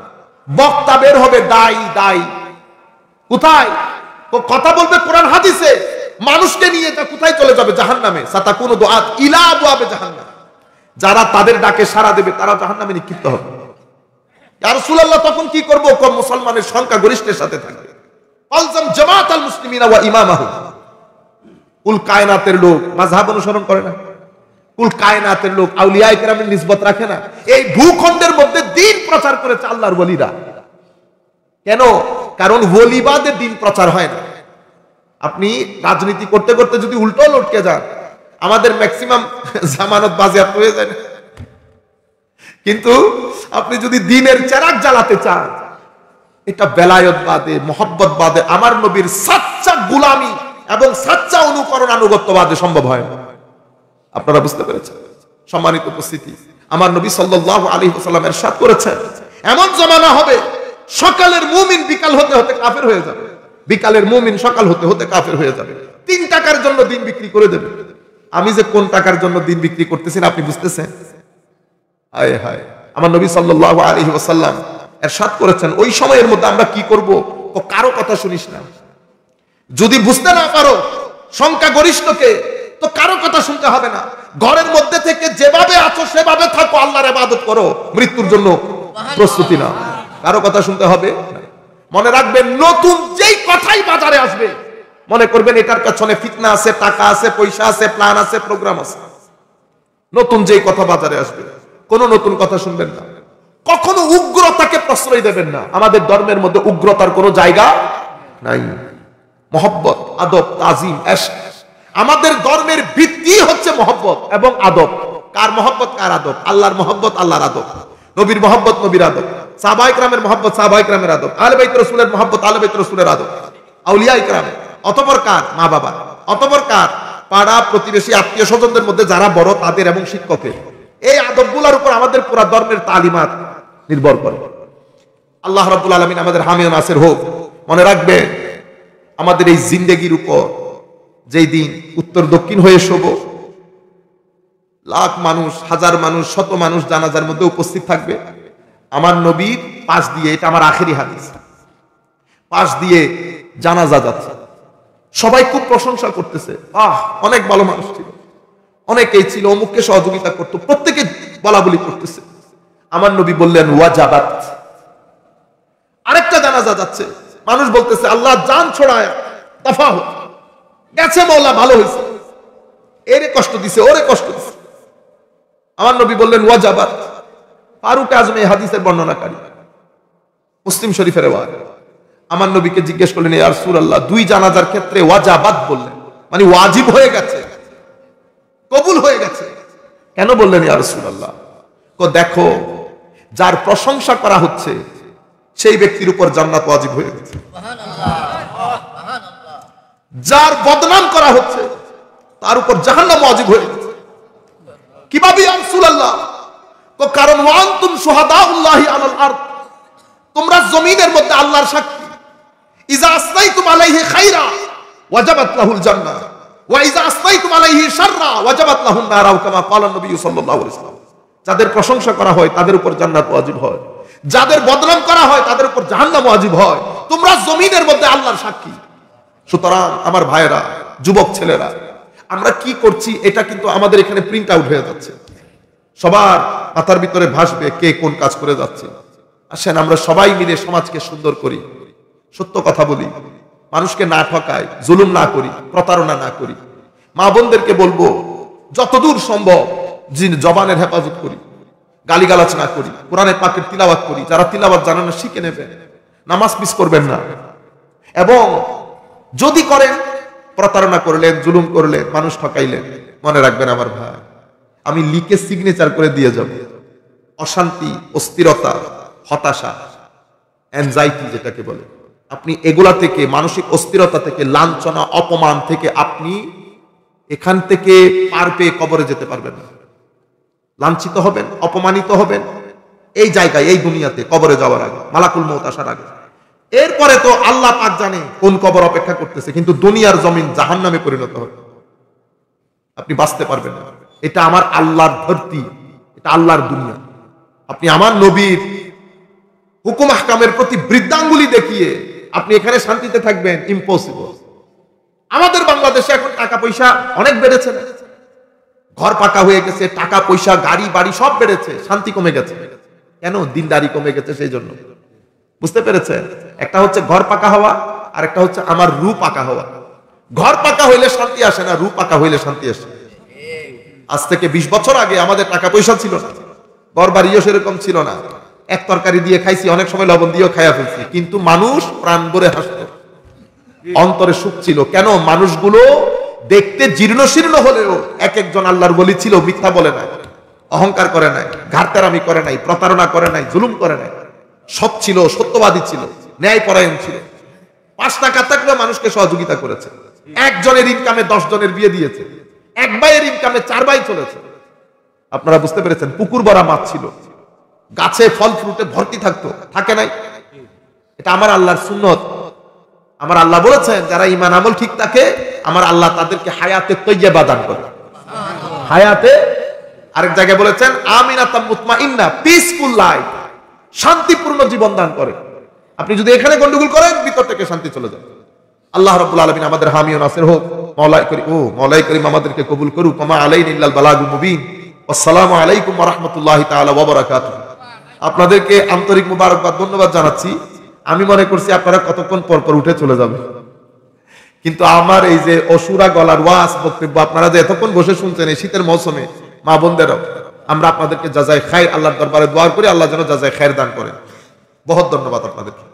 বক্তা বের হবে দায়ী দায়ী। কোথায়? কথা বলবে কোরআন হাদিসে, মানুষকে নিয়ে তা কোথায় চলে যাবে? জাহান্নামে। সাতাকুনু দুআ ইলা আবওয়াবে জাহান্নাম, যারা তাদের ডাকে সাড়া দেবে তারা জাহান্নামে নিক্ষিপ্ত হবে। ইয়া রাসূলুল্লাহ, তখন কি করব? মুসলমানের সংখ্যা গরিষ্ঠের সাথে থাকবে। আলজাম জামাতাল মুসলিমিনা ওয়া ইমামাহুম। কুল কায়নাতের লোক মাযহাব অনুসরণ করে না, কুল কায়নাতের লোক আউলিয়া ইকরামের নিসবত রাখে না। এই ভূখণ্ডের মধ্যে দ্বীন প্রচার করেছে আল্লাহর ওলিরা। কেন? কারণ ওলিবাদে দ্বীন প্রচার হয় না। আপনি রাজনীতি করতে করতে যদি উল্টো লটকে যান, আমাদের ম্যাক্সিমাম জামানত বাজেয়াপ্ত হয়ে যায় না? কিন্তু আপনি যদি দ্বীনের চেরাগ জ্বালাতে চান, এটা বেলায়েত বাদে, মহব্বত বাদে, আমার নবীর সাচ্চা গোলামি এবং সাচ্চা অনুকরণ আনুগত্য বাদে সম্ভব হয় না। আপনারা বুঝতে পেরেছেন? সম্মানিত উপস্থিতি, আমার নবী সাল্লাল্লাহু আলাইহি ওয়াসাল্লাম ইরশাদ করেছেন এমন জামানা হবে সকালের মুমিন বিকাল হতে হতে কাফের হয়ে যাবে, বিকালের মুমিন সকাল হতে হতে কাফের হয়ে যাবে। 3 টাকার জন্য দিন বিক্রি করে দেবে। আমি যে কোন টাকার জন্য দিন বিক্রি করতেছি আপনি বুঝতেছেন? হায় হায়, আমার নবী সাল্লাল্লাহু আলাইহি ওয়াসাল্লাম ইরশাদ করেছেন ওই সময়ের মধ্যে আমরা কি করব? কারো কথা শুনিস না। যদি বুঝতে না পারো সংখ্যা গরিষ্ঠকে, তো কারো কথা শুনতে হবে না। ঘরের মধ্যে থেকে যেভাবে আছো সেভাবে থাকো, আল্লাহর ইবাদত করো, মৃত্যুর জন্য প্রস্তুতি নাও, কারো কথা শুনতে হবে না। মনে রাখবেন, নতুন যেই কথাই বাজারে আসবে মনে করবেন এটার পেছনে ফিতনা আছে, টাকা আছে, পয়সা আছে, প্ল্যান আছে, প্রোগ্রাম আছে। নতুন যেই কথা বাজারে আসবে কোন নতুন কথা শুনবেন না। কখনো উগ্রতাকে প্রশ্রয় দেবেন না। আমাদের ধর্মের মধ্যে উগ্রতার কোনো জায়গা নাই। মহব্বত, আদব, তাজিম, ইশক। আমাদের ধর্মের ভিত্তি হচ্ছে মহব্বত এবং আদব। কার মহব্বত কার আদব? আল্লাহর মহব্বত আল্লাহর আদব, নবীর মহব্বত নবীর আদব। সাহাবায়ে কেরামের মহব্বত সাহাবায়ে কেরামের আদব, আহলে বাইত রাসূলের মহব্বত আহলে বাইত রাসূলের আদব, আউলিয়ায়ে কেরাম, অতঃপর কার মা বাবা, অতঃপর কার পাড়া প্রতিবেশী আত্মীয় স্বজনদের মধ্যে যারা বড় তাদের এবং শিক্ষকের। এই আদবগুলোর উপর আমাদের পুরো ধর্মের তালিমাত নির্ভর করে। আল্লাহ রাব্বুল আলামিন আমাদের হামি ও নাসির হোক। মনে রাখবেন আমাদের এই জিন্দেগির উপর যেই দিন উত্তর দক্ষিণ হয়ে শোব, লাখ মানুষ, হাজার মানুষ, শত মানুষ জানাজার মধ্যে উপস্থিত থাকবে, আমার নবীর পাশ দিয়ে, এটা আমার আখেরি হাদিস, পাশ দিয়ে জানাজা যাচ্ছে, সবাই খুব প্রশংসা করতেছে, অনেক ভালো মানুষ ছিল, অনেকেই ছিল, অমুককে সহযোগিতা করতো, প্রত্যেকে বলা বলি করতেছে। আমার নবী বললেন ওয়াজাবাত। আরেকটা জানাজা যাচ্ছে, মানুষ বলতেছে আল্লাহ জান ছড়ায় দফা হোক, গেছে মওলা ভালো হয়েছে, এরে কষ্ট দিছে, ওরে কষ্ট দিছে। আমার নবী বললেন ওয়াজাবাত। ফারুক আজম এই হাদিসের বর্ণনাকারী, মুসলিম শরীফের রিওয়ায়াত। আমার নবীকে জিজ্ঞেস করলেন ইয়া রাসূলুল্লাহ, দুই জানাজার ক্ষেত্রে ওয়াজাবাত বললেন, মানে ওয়াজিব হয়ে গেছে, কবুল হয়ে গেছে, কেন বললেন ইয়া রাসূলুল্লাহ? দেখো যার প্রশংসা করা হচ্ছে সেই ব্যক্তির উপর জান্নাত ওয়াজিব হয়ে গেছে, যার বদনাম করা হচ্ছে তার উপর জাহান্নাম ওয়াজিব হয়ে গেছে। কিভাবে ইয়া রাসূলুল্লাহ? কারণ ওয়ান্তুম শুহাদাউল্লাহি আলাল আরদ, তোমরা জমিনের মধ্যে আল্লাহর সাক্ষী। ইজা আসনাইতুম আলাইহি খাইরা ওয়াজাবাত লাহুল জান্নাহ ওয়া ইজা আসনাইতুম আলাইহি শাররা ওয়াজাবাত লাহুন নার, কামা ক্বালা নবী সাল্লাল্লাহু আলাইহি ওয়াসাল্লাম। যাদের প্রশংসা করা হয় তাদের উপর জান্নাত ওয়াজিব হয়, যাদের বদনাম করা হয় তাদের উপর জাহান্নাম ওয়াজিব হয়। তোমরা জমিনের মধ্যে আল্লাহর সাক্ষী। সুতরাং আমার ভাইয়েরা, যুবক ছেলেরা, আমরা কি করছি এটা কিন্তু আমাদের এখানে প্রিন্ট আউট হয়ে যাচ্ছে, সবার মাথার ভিতরে ভাসবে কে কোন কাজ করে যাচ্ছে। আসেন আমরা সবাই মিলে সমাজকে সুন্দর করি, সত্য কথা বলি, মানুষকে না ঠকাই, জুলুম না করি, প্রতারণা না করি। মা বোনদেরকে বলবো যতদূর সম্ভব জবানের হেফাজত করি, গালিগালাজ না করি, কোরআনে পাকের তিলাওয়াত করি। যারা তিলাওয়াত জানেন না শিখে নেবেন, নামাজ মিস করবেন না। এবং যদি করেন, প্রতারণা করলেন, জুলুম করলেন, মানুষ ঠকাইলেন, মনে রাখবেন আমার ভাই, আমি লিখে সিগনেচার করে দিয়ে যাব। অশান্তি, অস্থিরতা, হতাশা, অ্যাংজাইটি যেটাকে বলে, আপনি এগুলা থেকে, মানসিক অস্থিরতা থেকে, লাঞ্ছনা, অপমান থেকে আপনি এখান থেকে পার পেয়ে কবরে যেতে পারবেন না। লাঞ্ছিত হবেন, অপমানিত হবেন এই জায়গায়, এই দুনিয়াতে, কবরে যাওয়ার আগে, মালাকুল মউত আসার আগে। এরপরে তো আল্লাহ পাক জানে কোন কবর অপেক্ষা করতেছে, কিন্তু দুনিয়ার জমিন জাহান্নামে পরিণত হবে, আপনি বাঁচতে পারবেন না। এটা আমার আল্লাহর ধরতি, এটা আল্লাহর দুনিয়া। আপনি আমার নবীর হুকুম আহকামের প্রতি বৃদ্ধাঙ্গুলি দেখিয়ে আপনি এখানে শান্তিতে থাকবেন, ইম্পসিবল। আমাদের বাংলাদেশে এখন টাকা পয়সা অনেক বেড়েছে, ঘর পাকা হয়ে গেছে, টাকা পয়সা, গাড়ি বাড়ি সব বেড়েছে, শান্তি কমে গেছে। কেন? দিনদারি কমে গেছে, সেই জন্য। বুঝতে পেরেছেন? একটা হচ্ছে ঘর পাকা হওয়া, আর একটা হচ্ছে আমার রূপ পাকা হওয়া। ঘর পাকা হইলে শান্তি আসে না, রূপ পাকা হইলে শান্তি আসে। আজ থেকে 20 বছর আগে আমাদের টাকা পয়সা ছিল না, ঘর বাড়িও সেরকম ছিল না, এক তরকারি দিয়ে খাইছি, অনেক সময় লবণ দিয়েও খাইয়া ফেলছি, কিন্তু মানুষ প্রাণ ভরে হাসত, অন্তরে সুখ ছিল। কেন? মানুষগুলো দেখতে জীর্ণ শীর্ণ হলেও এক একজন আল্লাহর ওলি ছিল, মিথ্যা বলে নাই, অহংকার করে নাই, ঘাটতারামি করে নাই, প্রতারণা করে নাই, জুলুম করে নাই, সৎ ছিল, সত্যবাদী ছিল, ন্যায় পরায়ণ ছিল। 5 টাকা থাকলে মানুষকে সহযোগিতা করেছে, একজনের ইনকামে 10 জনের বিয়ে দিয়েছে, এক ভাইয়ের ইনকামে 4 ভাই চলেছে। আপনারা বুঝতে পেরেছেন? পুকুর ভরা মাছ ছিল, গাছে ফল ফ্রুটে ভর্তি থাকতো, থাকে নাই? এটা আমার আল্লাহর সুন্নত। আমার আল্লাহ বলেছেন যারা ঈমান আমল ঠিক থাকে, আমার আল্লাহ তাদেরকে হায়াতে তাইয়্যিবা দান করে। হায়াতে, আরেক জায়গায় বলেছেন আমিনাতাম মুতমাইন্না, পিসফুল লাইফ, শান্তিপূর্ণ জীবন দান করে। আপনি যদি এখানে গন্ডগোল করেন, ভিতর থেকে শান্তি চলে যাবে। আল্লাহ রাব্বুল আলামিন আমাদের হামি ও নাসির হোক। মাওলাই করিম আমাদেরকে কবুল করুক। ওয়া মা আলাইনা ইল্লাল বালাগুল মুবিন। আসসালামু আলাইকুম ওয়া রাহমাতুল্লাহি তাআলা ওয়া বারাকাতুহু। আপনাদেরকে আন্তরিক মুবারকবাদ, ধন্যবাদ জানাচ্ছি। আমি মনে করছি আপনারা কতক্ষণ পর পর উঠে চলে যাবে, কিন্তু আমার এই যে অসুরা গলার ওয়াজ বক্তব্য আপনারা যে এতক্ষণ বসে শুনছেন এই শীতের মৌসুমে, মা বোনদেরও আমরা আপনাদেরকে জাযায়ে খায়র, আল্লাহর দরবারে দোয়া করি আল্লাহ যেন জাযায়ে খায়র দান করেন। বহুত ধন্যবাদ আপনাদেরকে।